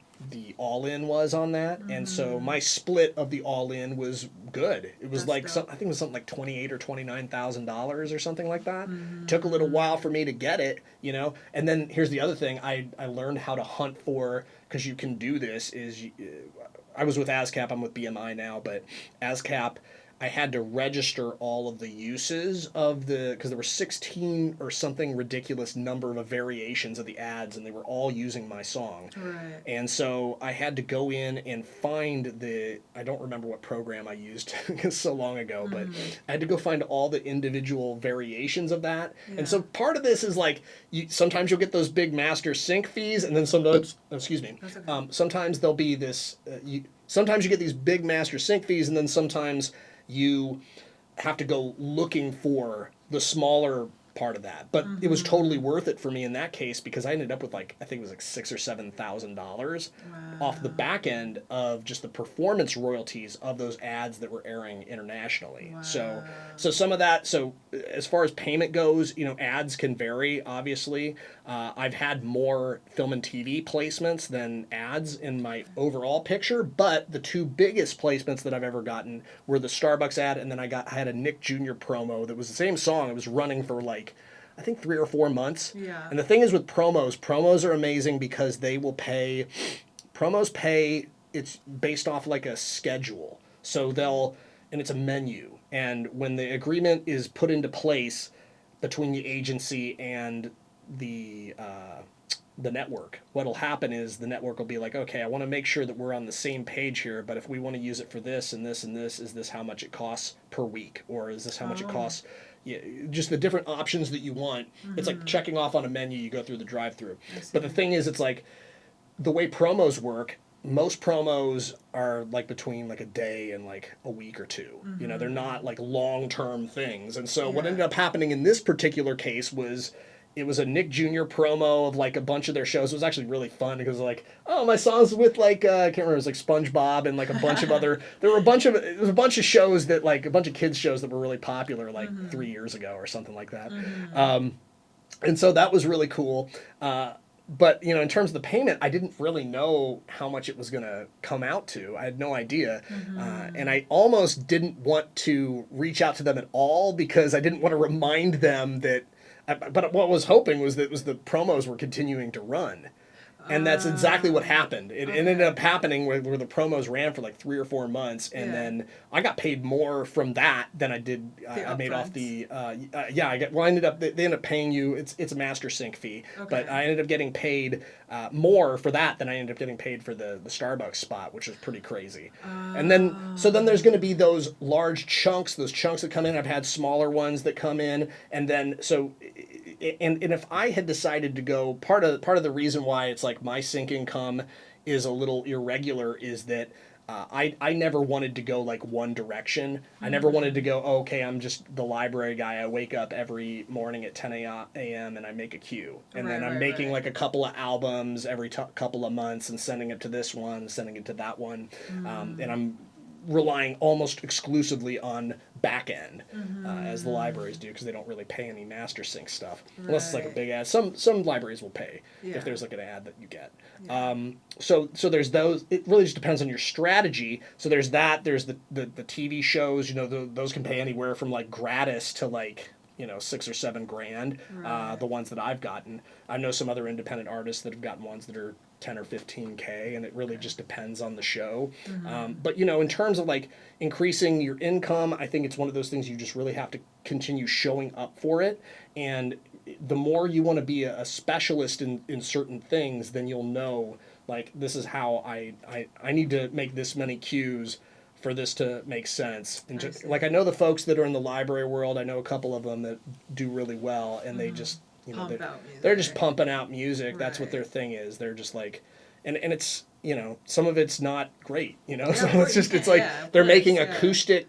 all in was on that. And so my split of the all in was good. It was That's like dope. I think it was something like $28,000 or $29,000 or something like that. Took a little while for me to get it, you know. And then here's the other thing: I learned how to hunt for, because you can do this. I was with ASCAP. I'm with BMI now, but ASCAP, I had to register all of the uses of because there were 16 or something ridiculous number of variations of the ads, and they were all using my song. Right. And so I had to go in and find I don't remember what program I used because so long ago, but I had to go find all the individual variations of that. Yeah. And so part of this is like, sometimes you'll get those big master sync fees, and then sometimes, excuse me, That's okay. sometimes there'll be this, sometimes you get these big master sync fees, and then sometimes you have to go looking for the smaller part of that. But it was totally worth it for me in that case, because I ended up with, like, I think it was like $6,000 or $7,000 off the back end of just the performance royalties of those ads that were airing internationally. Wow. So some of that. So as far as payment goes, you know, ads can vary. Obviously, I've had more film and TV placements than ads in my overall picture, but the two biggest placements that I've ever gotten were the Starbucks ad, and then I had a Nick Jr. promo that was the same song. It was running for, like, I think 3 or 4 months. Yeah. And the thing is with promos are amazing because they will pay. Promos pay. It's based off like a schedule, so and it's a menu. And when the agreement is put into place between the agency and the network, what'll happen is the network will be like, okay, I want to make sure that we're on the same page here, but if we want to use it for this and this and this, is this how much it costs per week, or is this how much it costs? Yeah, just the different options that you want. It's like checking off on a menu. You go through the drive-through. But the thing is, it's like the way promos work. Most promos are like between like a day and like a week or two. You know, they're not like long-term things. And so what ended up happening in this particular case was, it was a Nick Jr. promo of like a bunch of their shows. It was actually really fun because, like, oh, my song's with, like, I can't remember, it was like SpongeBob and like a bunch of other. There were it was a bunch of shows that, like, a bunch of kids shows that were really popular like 3 years ago or something like that. And so that was really cool. But, you know, in terms of the payment, I didn't really know how much it was going to come out to. I had no idea. And I almost didn't want to reach out to them at all because I didn't want to remind them that. But what I was hoping was that the promos were continuing to run. And that's exactly what happened. It ended up happening where the promos ran for like 3 or 4 months, and then I got paid more from that than I did. I made off the I ended up they ended up paying you. It's a master sync fee, but I ended up getting paid more for that than I ended up getting paid for the Starbucks spot, which was pretty crazy. And then there's going to be those large chunks, those chunks that come in. I've had smaller ones that come in, and then so. And if I had decided to go, part of the reason why it's like my sync income is a little irregular is that I never wanted to go like one direction. I never wanted to go, oh, okay, I'm just the library guy. I wake up every morning at 10 a.m. and I make a queue. And then I'm making like a couple of albums every couple of months and sending it to this one, sending it to that one. And I'm relying almost exclusively on back end as the libraries do, because they don't really pay any master sync stuff unless it's like a big ad. Some libraries will pay if there's like an ad that you get. So there's those. It really just depends on your strategy. So there's that. There's the TV shows. You know, those can pay anywhere from like gratis to like, you know, $6 or $7 grand. The ones that I've gotten. I know some other independent artists that have gotten ones that are 10 or 15K, and it really just depends on the show. But, you know, in terms of like increasing your income, I think it's one of those things you just really have to continue showing up for it. And the more you want to be a specialist in certain things, then you'll know like this is how I need to make this many cues for this to make sense. And just, like I know the folks that are in the library world, I know a couple of them that do really well, and they just Pump out music. they're just pumping out music. That's what Right. their thing is. They're just like, and it's some of it's not great. Yeah, So of it's course. just like Yeah, of they're course, making yeah. acoustic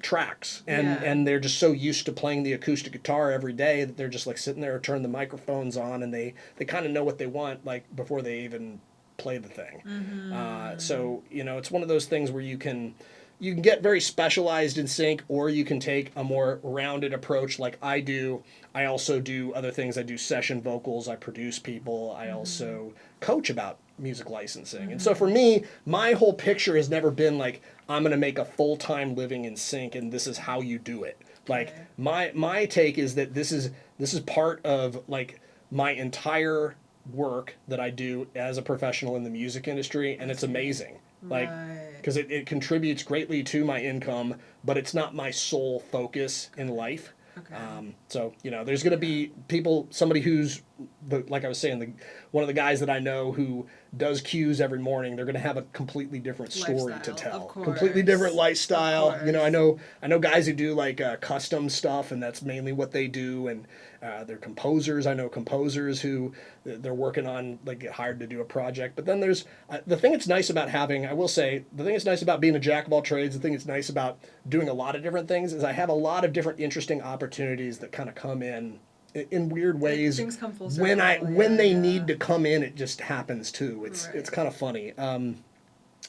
tracks, and Yeah. and they're just so used to playing the acoustic guitar every day that they're just like sitting there, turn the microphones on, and they kind of know what they want like before they even play the thing. So it's one of those things where you can get very specialized in sync, or you can take a more rounded approach like I do. I also do other things. I do session vocals, I produce people, I also coach about music licensing. And so for me, my whole picture has never been like, I'm going to make a full-time living in sync and this is how you do it. Like my take is that this is part of like my entire work that I do as a professional in the music industry, and it's amazing. Like, because it contributes greatly to my income, but it's not my sole focus in life. Okay. So there's going to be somebody who's like I was saying, one of the guys that I know who does cues every morning. They're going to have a completely different story to Lifestyle, tell, of course. completely different lifestyle. Of course. I know guys who do like custom stuff, and that's mainly what they do. And they're composers. I know composers who they're working on, like, get hired to do a project. But then there's the thing that's nice about having, I will say, the thing that's nice about being a jack of all trades, the thing that's nice about doing a lot of different things is I have a lot of different interesting opportunities that kind of come in weird ways. Things come full when circle. when they need to come in, it just happens too. It's kind of funny.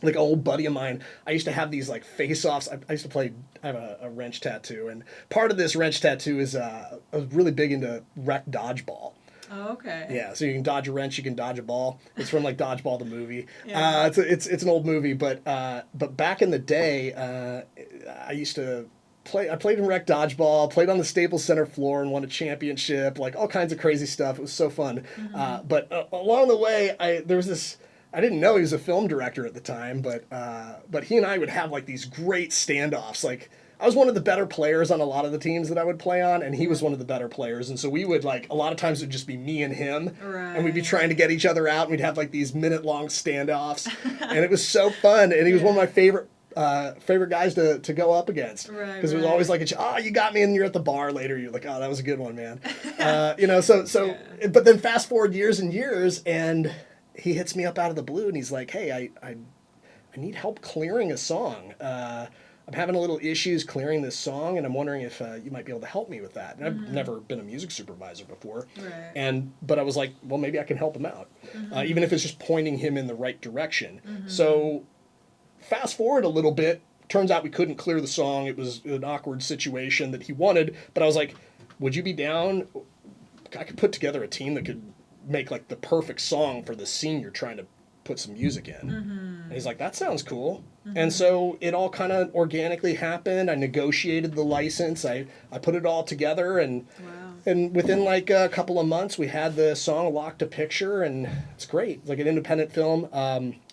Like an old buddy of mine, I used to have these like face-offs. I used to play. I have a wrench tattoo, and part of this wrench tattoo is I was really big into rec dodgeball. Oh, okay. Yeah, so you can dodge a wrench, you can dodge a ball. It's from like Dodgeball the movie. Yeah. It's an old movie, but back in the day, I used to play. I played in rec dodgeball, played on the Staples Center floor, and won a championship. Like all kinds of crazy stuff. It was so fun. But along the way, there was this. I didn't know he was a film director at the time, but he and I would have like these great standoffs. Like I was one of the better players on a lot of the teams that I would play on, and he was one of the better players. And so we would like a lot of times it would just be me and him, and we'd be trying to get each other out, and we'd have like these minute-long standoffs, and it was so fun. And he was one of my favorite guys to go up against, because it was always like, you got me, and you're at the bar later, you're like, oh, that was a good one, man. But then fast forward years and years, and he hits me up out of the blue, and he's like, hey, I need help clearing a song. I'm having a little issues clearing this song, and I'm wondering if you might be able to help me with that. And I've never been a music supervisor before. But I was like, well, maybe I can help him out, even if it's just pointing him in the right direction. So fast forward a little bit, turns out we couldn't clear the song. It was an awkward situation that he wanted, but I was like, would you be down? I could put together a team that could make like the perfect song for the scene you're trying to put some music in. And he's like, that sounds cool. And so it all kind of organically happened. I negotiated the license. I put it all together, and within like a couple of months we had the song locked to picture, and it's great. It's like an independent film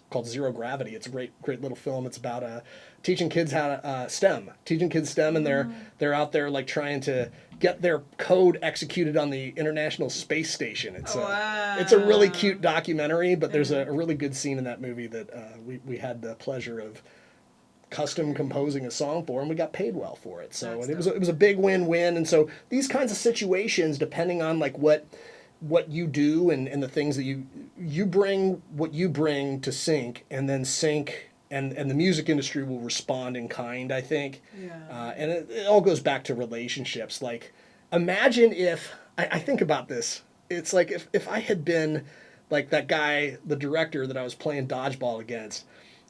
called Zero Gravity. It's a great little film. It's about teaching kids how to teaching kids STEM, and they're out there like trying to get their code executed on the International Space Station. It's a really cute documentary, but there's a really good scene in that movie that we had the pleasure of custom composing a song for, and we got paid well for it. So it was a big win-win. And so these kinds of situations, depending on like what you do and the things that you bring, what you bring to sync, and then sync and the music industry will respond in kind, I think. And it all goes back to relationships. Like, imagine if, I think about this, it's like if I had been like that guy, the director that I was playing dodgeball against,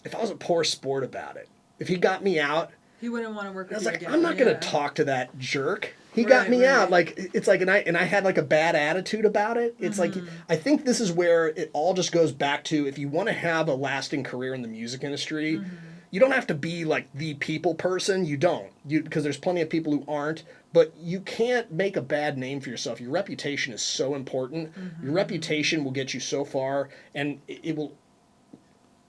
if I was a poor sport about it, if he got me out, he wouldn't want to work with you you again. I'm not going to talk to that jerk. He got me out. Like, it's like, and I had like a bad attitude about it. It's like, I think this is where it all just goes back to, if you want to have a lasting career in the music industry, you don't have to be like the people person. You don't, because there's plenty of people who aren't, but you can't make a bad name for yourself. Your reputation is so important. Your reputation will get you so far, and it will,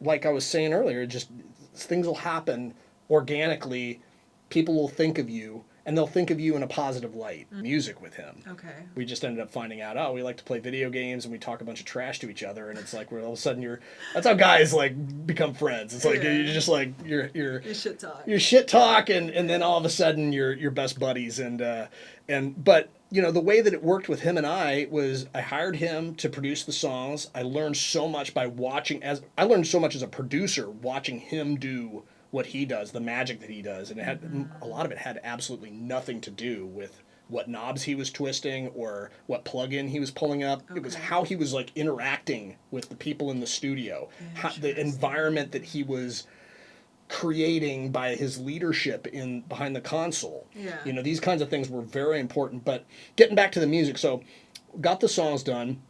like I was saying earlier, just things will happen organically. People will think of you, and they'll think of you in a positive light. Music with him. Okay. We just ended up finding out, oh, we like to play video games and we talk a bunch of trash to each other, and it's like we're all of a sudden that's how guys like become friends. It's like Yeah. you're just like you're You shit talk. your shit talk, and then all of a sudden you're best buddies, but you know, the way that it worked with him and I was I hired him to produce the songs. I learned so much by I learned so much as a producer watching him do what he does, the magic that he does, and a lot of it had absolutely nothing to do with what knobs he was twisting or what plug-in he was pulling up. Okay. It was how he was like interacting with the people in the studio, the environment that he was creating by his leadership in behind the console. Yeah. You know, these kinds of things were very important. But getting back to the music, so got the songs done.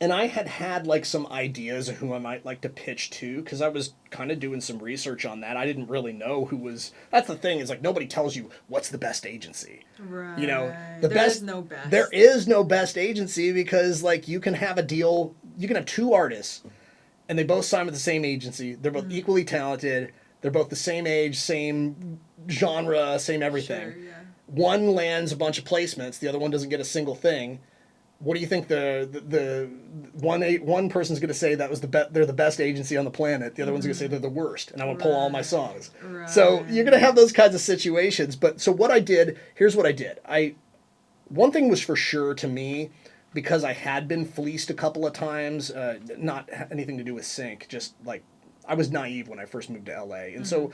And I had like some ideas of who I might like to pitch to, because I was kind of doing some research on that. I didn't really know who was. That's the thing, is like nobody tells you what's the best agency. Right. You know, There is no best. There is no best agency, because like you can have a deal. You can have two artists, and they both sign with the same agency. They're both equally talented. They're both the same age, same genre, same everything. Sure, yeah. One lands a bunch of placements. The other one doesn't get a single thing. What do you think the one person's going to say that was they're the best agency on the planet? The other one's going to say they're the worst, and I want to pull all my songs. Right. So you're going to have those kinds of situations. But so what I did, here's what I did. One thing was for sure to me, because I had been fleeced a couple of times, not anything to do with sync, just like I was naive when I first moved to LA. And so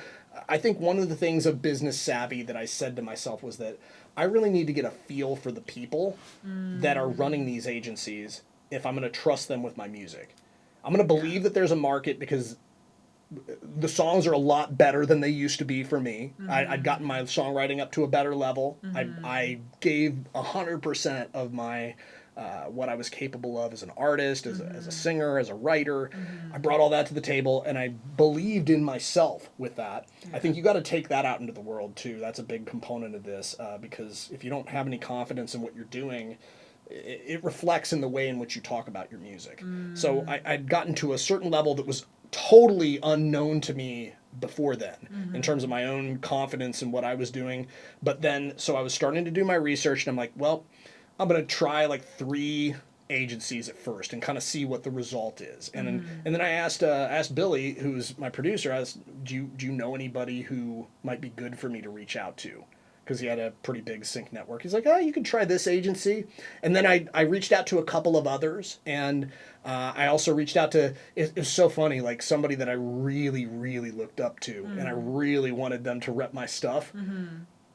I think one of the things of business savvy that I said to myself was that I really need to get a feel for the people that are running these agencies if I'm going to trust them with my music. I'm going to believe that there's a market, because the songs are a lot better than they used to be for me. I'd gotten my songwriting up to a better level. I gave 100% of my what I was capable of as an artist, as a singer, as a writer. I brought all that to the table, and I believed in myself with that. I think you got to take that out into the world too. That's a big component of this, because if you don't have any confidence in what you're doing, it reflects in the way in which you talk about your music. So I'd gotten to a certain level that was totally unknown to me before then, in terms of my own confidence in what I was doing. But then, so I was starting to do my research, and I'm like, well, I'm going to try like 3 agencies at first and kind of see what the result is. And then I asked Billy, who's my producer, I asked, do you know anybody who might be good for me to reach out to? Because he had a pretty big sync network. He's like, oh, you could try this agency. And then I reached out to a couple of others, and I also reached out to, it was so funny, like somebody that I really, really looked up to, and I really wanted them to rep my stuff.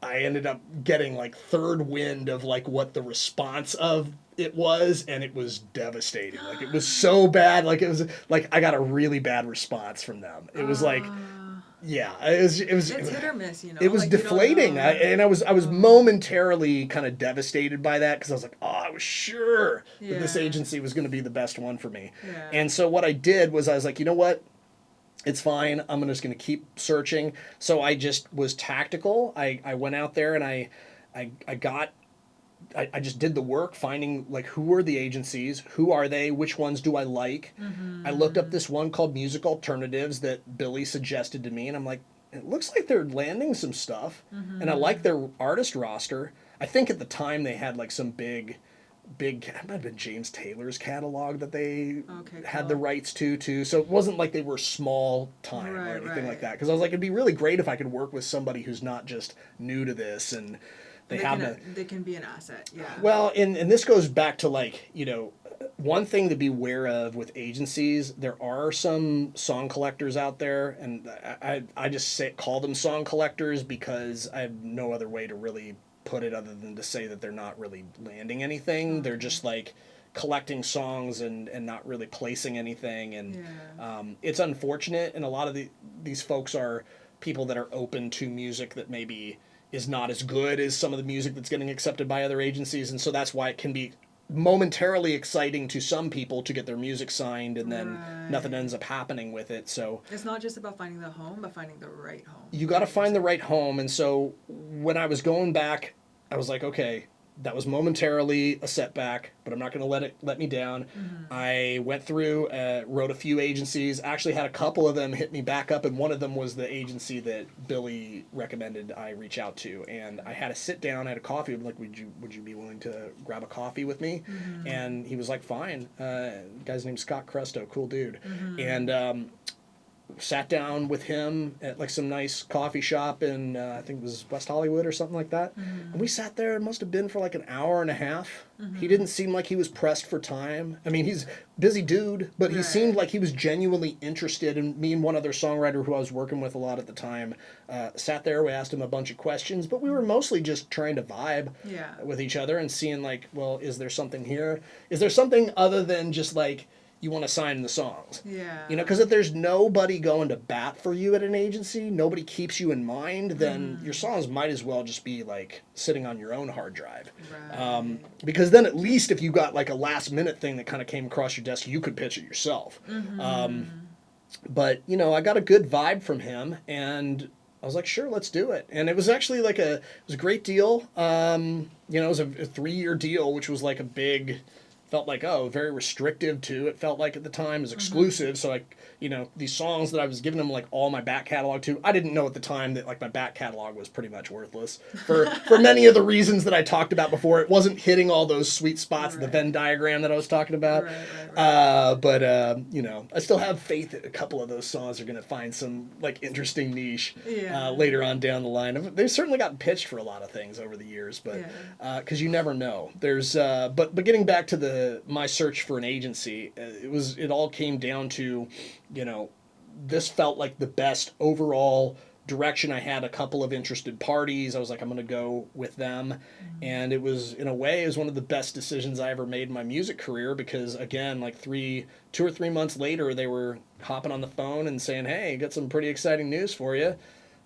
I ended up getting like third wind of like what the response of it was, and it was devastating. Like it was so bad. Like it was like I got a really bad response from them. It was like, yeah, it was It's hit or miss, you know. It was like, deflating. I was momentarily kind of devastated by that, because I was like, oh, I was sure that this agency was going to be the best one for me. Yeah. And so what I did was I was like, you know what? It's fine. I'm just going to keep searching. So I just was tactical. I went out there and I just did the work, finding like who are the agencies, who are they, which ones do I like. I looked up this one called Music Alternatives that Billy suggested to me, and I'm like, it looks like they're landing some stuff, and I like their artist roster. I think at the time they had like some big, it might have been James Taylor's catalog that they had the rights to too. So it wasn't like they were small time or anything like that. Because I was like, it'd be really great if I could work with somebody who's not just new to this, and they can be an asset. Yeah. Well, and this goes back to like, you know, one thing to be aware of with agencies, there are some song collectors out there, and I just call them song collectors because I have no other way to really put it other than to say that they're not really landing anything. They're just like collecting songs and not really placing anything, and it's unfortunate, and a lot of these folks are people that are open to music that maybe is not as good as some of the music that's getting accepted by other agencies, and so that's why it can be momentarily exciting to some people to get their music signed, and then nothing ends up happening with it. So it's not just about finding the home, but finding the right home. You got to find the right home. And so when I was going back, I was like, okay, That was momentarily a setback, but I'm not going to let me down. I went through, wrote a few agencies. Actually, had a couple of them hit me back up, and one of them was the agency that Billy recommended I reach out to. And I had a sit down, I had a coffee. I'm like, would you be willing to grab a coffee with me? And he was like, fine. Guy's name's Scott Cresto, cool dude. And sat down with him at like some nice coffee shop in I think it was West Hollywood or something like that. And we sat there. It must have been for like an hour and a half. He didn't seem like he was pressed for time. I mean, he's a busy dude, but he seemed like he was genuinely interested. And me and one other songwriter who I was working with a lot at the time sat there. We asked him a bunch of questions, but we were mostly just trying to vibe with each other and seeing like, well, is there something here? Is there something other than just like, you want to sign the songs. Yeah. You know, because if there's nobody going to bat for you at an agency, nobody keeps you in mind, then your songs might as well just be like sitting on your own hard drive. Right. Because then at least if you got like a last minute thing that kind of came across your desk, you could pitch it yourself. But, you know, I got a good vibe from him, and I was like, sure, let's do it. And it was actually like it was a great deal. You know, it was a 3-year deal, which was like a big... felt like, very restrictive too. It felt like at the time it was exclusive. So like, you know, these songs that I was giving them like all my back catalog to, I didn't know at the time that like my back catalog was pretty much worthless for many of the reasons that I talked about before. It wasn't hitting all those sweet spots, the Venn diagram that I was talking about. But you know, I still have faith that a couple of those songs are going to find some like interesting niche later on down the line. They've certainly gotten pitched for a lot of things over the years, but because you never know. There's but getting back to my search for an agency, it all came down to, you know, this felt like the best overall direction. I had a couple of interested parties. I was like, I'm going to go with them. And it was, in a way, one of the best decisions I ever made in my music career, because again, like 2 or 3 months later, they were hopping on the phone and saying, hey, got some pretty exciting news for you.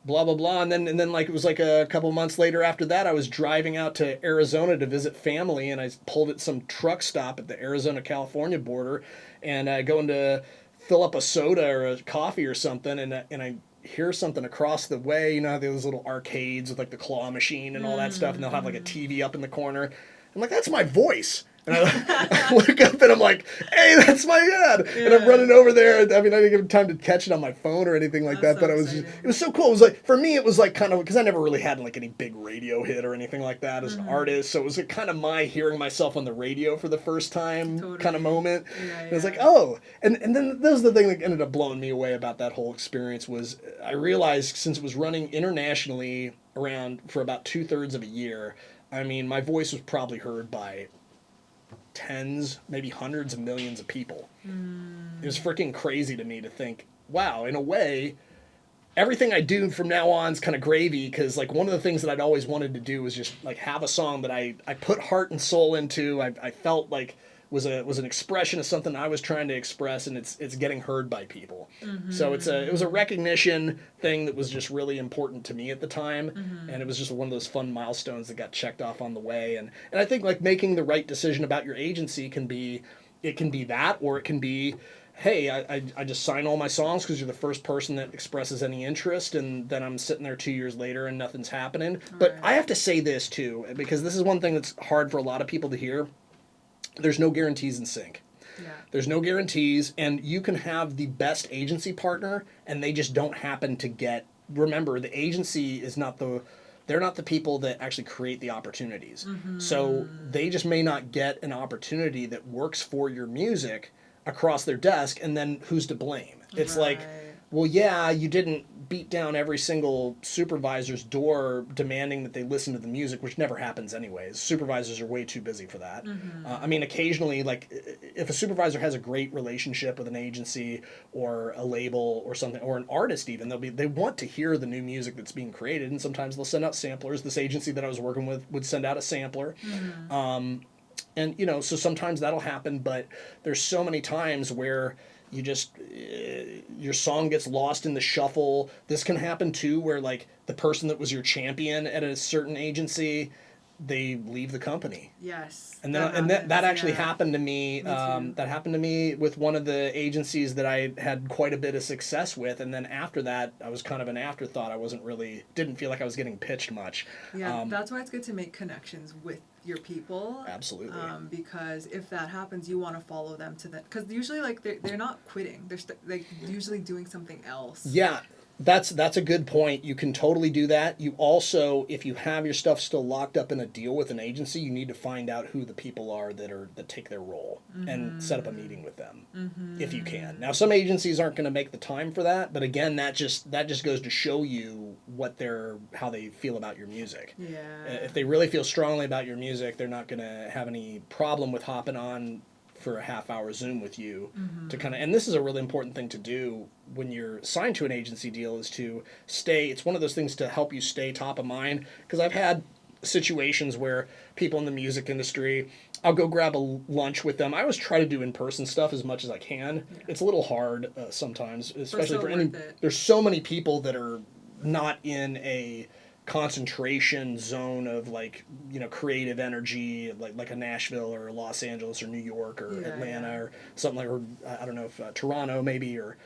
Blah, blah, blah. And then like it was like a couple months later after that, I was driving out to Arizona to visit family, and I pulled at some truck stop at the Arizona-California border, and going to fill up a soda or a coffee or something, and I hear something across the way. You know how those little arcades with like the claw machine and all that stuff, and they'll have like a TV up in the corner. I'm like, that's my voice. And I look up and I'm like, hey, that's my dad. Yeah. And I'm running over there. I mean, I didn't have time to catch it on my phone or anything like that, but it was so cool. It was like, for me, it was like kind of, because I never really had like any big radio hit or anything like that as an artist. So it was like kind of my hearing myself on the radio for the first time kind of moment. And it was like, oh, and then that was the thing that ended up blowing me away about that whole experience was I realized since it was running internationally around for about 2/3 of a year, I mean, my voice was probably heard by tens, maybe hundreds of millions of people. It was freaking crazy to me to think, wow, in a way, everything I do from now on is kind of gravy, because like one of the things that I'd always wanted to do was just like have a song that I put heart and soul into. I felt like was an expression of something I was trying to express, and it's getting heard by people. So it was a recognition thing that was just really important to me at the time, and it was just one of those fun milestones that got checked off on the way. And I think like making the right decision about your agency can be that, or it can be, hey, I just sign all my songs because you're the first person that expresses any interest, and then I'm sitting there 2 years later and nothing's happening. But I have to say this too, because this is one thing that's hard for a lot of people to hear. There's no guarantees in sync. Yeah. There's no guarantees, and you can have the best agency partner, and they just don't happen to get. Remember, the agency is not they're not the people that actually create the opportunities. So they just may not get an opportunity that works for your music across their desk, and then who's to blame? It's like, well, yeah, you didn't beat down every single supervisor's door demanding that they listen to the music, which never happens anyways. Supervisors are way too busy for that. I mean, occasionally, like, if a supervisor has a great relationship with an agency or a label or something, or an artist even, they want to hear the new music that's being created, and sometimes they'll send out samplers. This agency that I was working with would send out a sampler. And, you know, so sometimes that'll happen, but there's so many times where you just, your song gets lost in the shuffle. This can happen too, where like the person that was your champion at a certain agency, they leave the company. Yes. And that actually happened to me. That happened to me with one of the agencies that I had quite a bit of success with. And then after that, I was kind of an afterthought. Didn't feel like I was getting pitched much. Yeah, that's why it's good to make connections with your people. Absolutely. Because if that happens, you want to follow them to the, because usually like they're not quitting. They're like usually doing something else. Yeah, that's a good point. You can totally do that. You also, if you have your stuff still locked up in a deal with an agency, you need to find out who the people are that take their role and set up a meeting with them if you can. Now, some agencies aren't going to make the time for that, but again, that just goes to show you how they feel about your music. Yeah. If they really feel strongly about your music, they're not going to have any problem with hopping on for a half-hour Zoom with you to kind of, and this is a really important thing to do when you're signed to an agency deal, is to stay, it's one of those things to help you stay top of mind, because I've had situations where people in the music industry, I'll go grab a lunch with them. I always try to do in-person stuff as much as I can. Yeah. It's a little hard sometimes, especially for any, there's so many people that are not in a concentration zone of like, you know, creative energy, like a Nashville or Los Angeles or New York or Atlanta or something like, or I don't know if Toronto maybe, or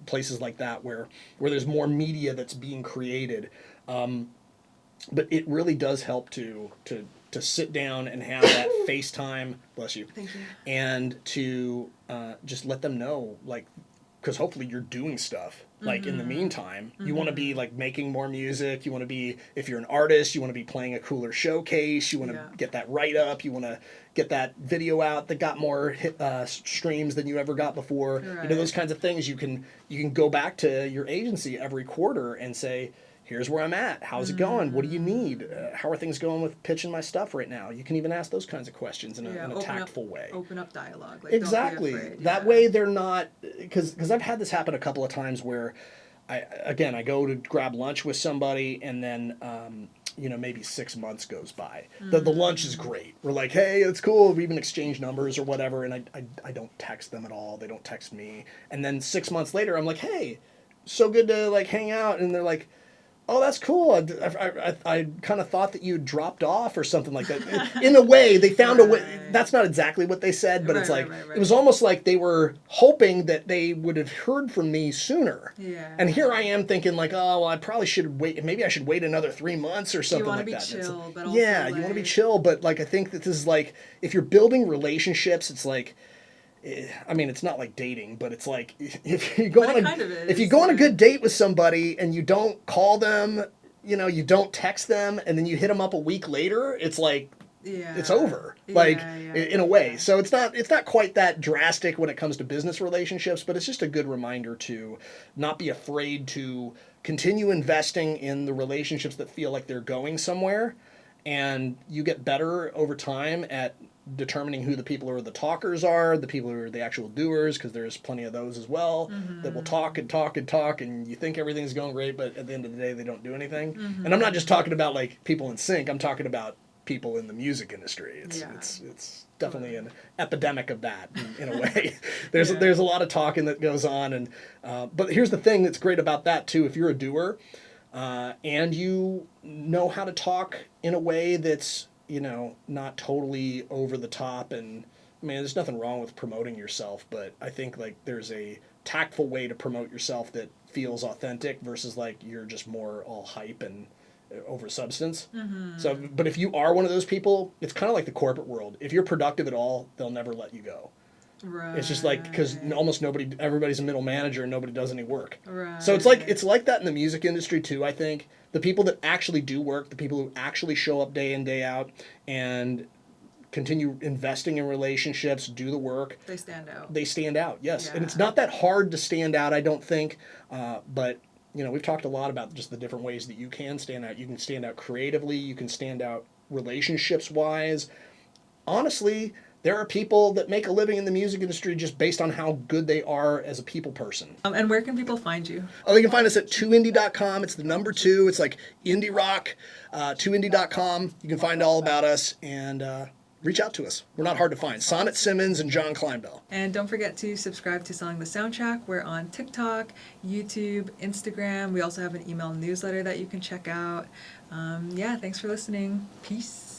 places like that where there's more media that's being created. But it really does help to sit down and have that FaceTime, bless you, thank you, and to just let them know, like, because hopefully you're doing stuff. Like in the meantime, you want to be like making more music. You want to be, if you're an artist, you want to be playing a cooler showcase. You want to get that write up. You want to get that video out that got more streams than you ever got before. Right. You know, those kinds of things. You can go back to your agency every quarter and say, here's where I'm at. How's it going? What do you need? How are things going with pitching my stuff right now? You can even ask those kinds of questions in a tactful way. Open up dialogue. Like, exactly. Don't be afraid. That way they're not, because I've had this happen a couple of times where I go to grab lunch with somebody and then, you know, maybe 6 months goes by. The lunch is great. We're like, hey, it's cool. We even exchange numbers or whatever. And I don't text them at all. They don't text me. And then 6 months later, I'm like, hey, so good to like hang out. And they're like, oh, that's cool. I kind of thought that you dropped off or something like that. In a way, they found a way. That's not exactly what they said, but it's like, it was almost like they were hoping that they would have heard from me sooner. Yeah. And here I am thinking like, oh, well, I probably should wait. Maybe I should wait another 3 months or something like that. You want to be chill, but also yeah, you want to be chill. But like, I think that this is like, if you're building relationships, it's like, I mean, it's not like dating, but it's like if you go on a good date with somebody and you don't call them, you know, you don't text them, and then you hit them up a week later, it's like it's over, like in a way. Yeah. So it's not quite that drastic when it comes to business relationships, but it's just a good reminder to not be afraid to continue investing in the relationships that feel like they're going somewhere, and you get better over time at determining who the people who are the talkers are, the people who are the actual doers, because there's plenty of those as well, that will talk and talk and talk, and you think everything's going great, but at the end of the day, they don't do anything. And I'm not just talking about like people in sync, I'm talking about people in the music industry. It's definitely an epidemic of that in a way. There's a lot of talking that goes on, and but here's the thing that's great about that too. If you're a doer and you know how to talk in a way that's, you know, not totally over the top, and I mean, there's nothing wrong with promoting yourself, but I think like there's a tactful way to promote yourself that feels authentic versus like you're just more all hype and over substance. So, but if you are one of those people, it's kind of like the corporate world. If you're productive at all, they'll never let you go. Right. It's just like, because almost everybody's a middle manager and nobody does any work. Right. So it's like that in the music industry too, I think. The people that actually do work, the people who actually show up day in, day out and continue investing in relationships, do the work. They stand out. They stand out, yes. Yeah. And it's not that hard to stand out, I don't think. But, you know, we've talked a lot about just the different ways that you can stand out. You can stand out creatively. You can stand out relationships-wise. Honestly, there are people that make a living in the music industry just based on how good they are as a people person. And where can people find you? Oh, they can find us at 2Indie.com. It's the number 2. It's like indie rock. 2Indie.com. You can find all about us and reach out to us. We're not hard to find. Sonnet Simmons and John Clinebell. And don't forget to subscribe to Selling the Soundtrack. We're on TikTok, YouTube, Instagram. We also have an email newsletter that you can check out. Thanks for listening. Peace.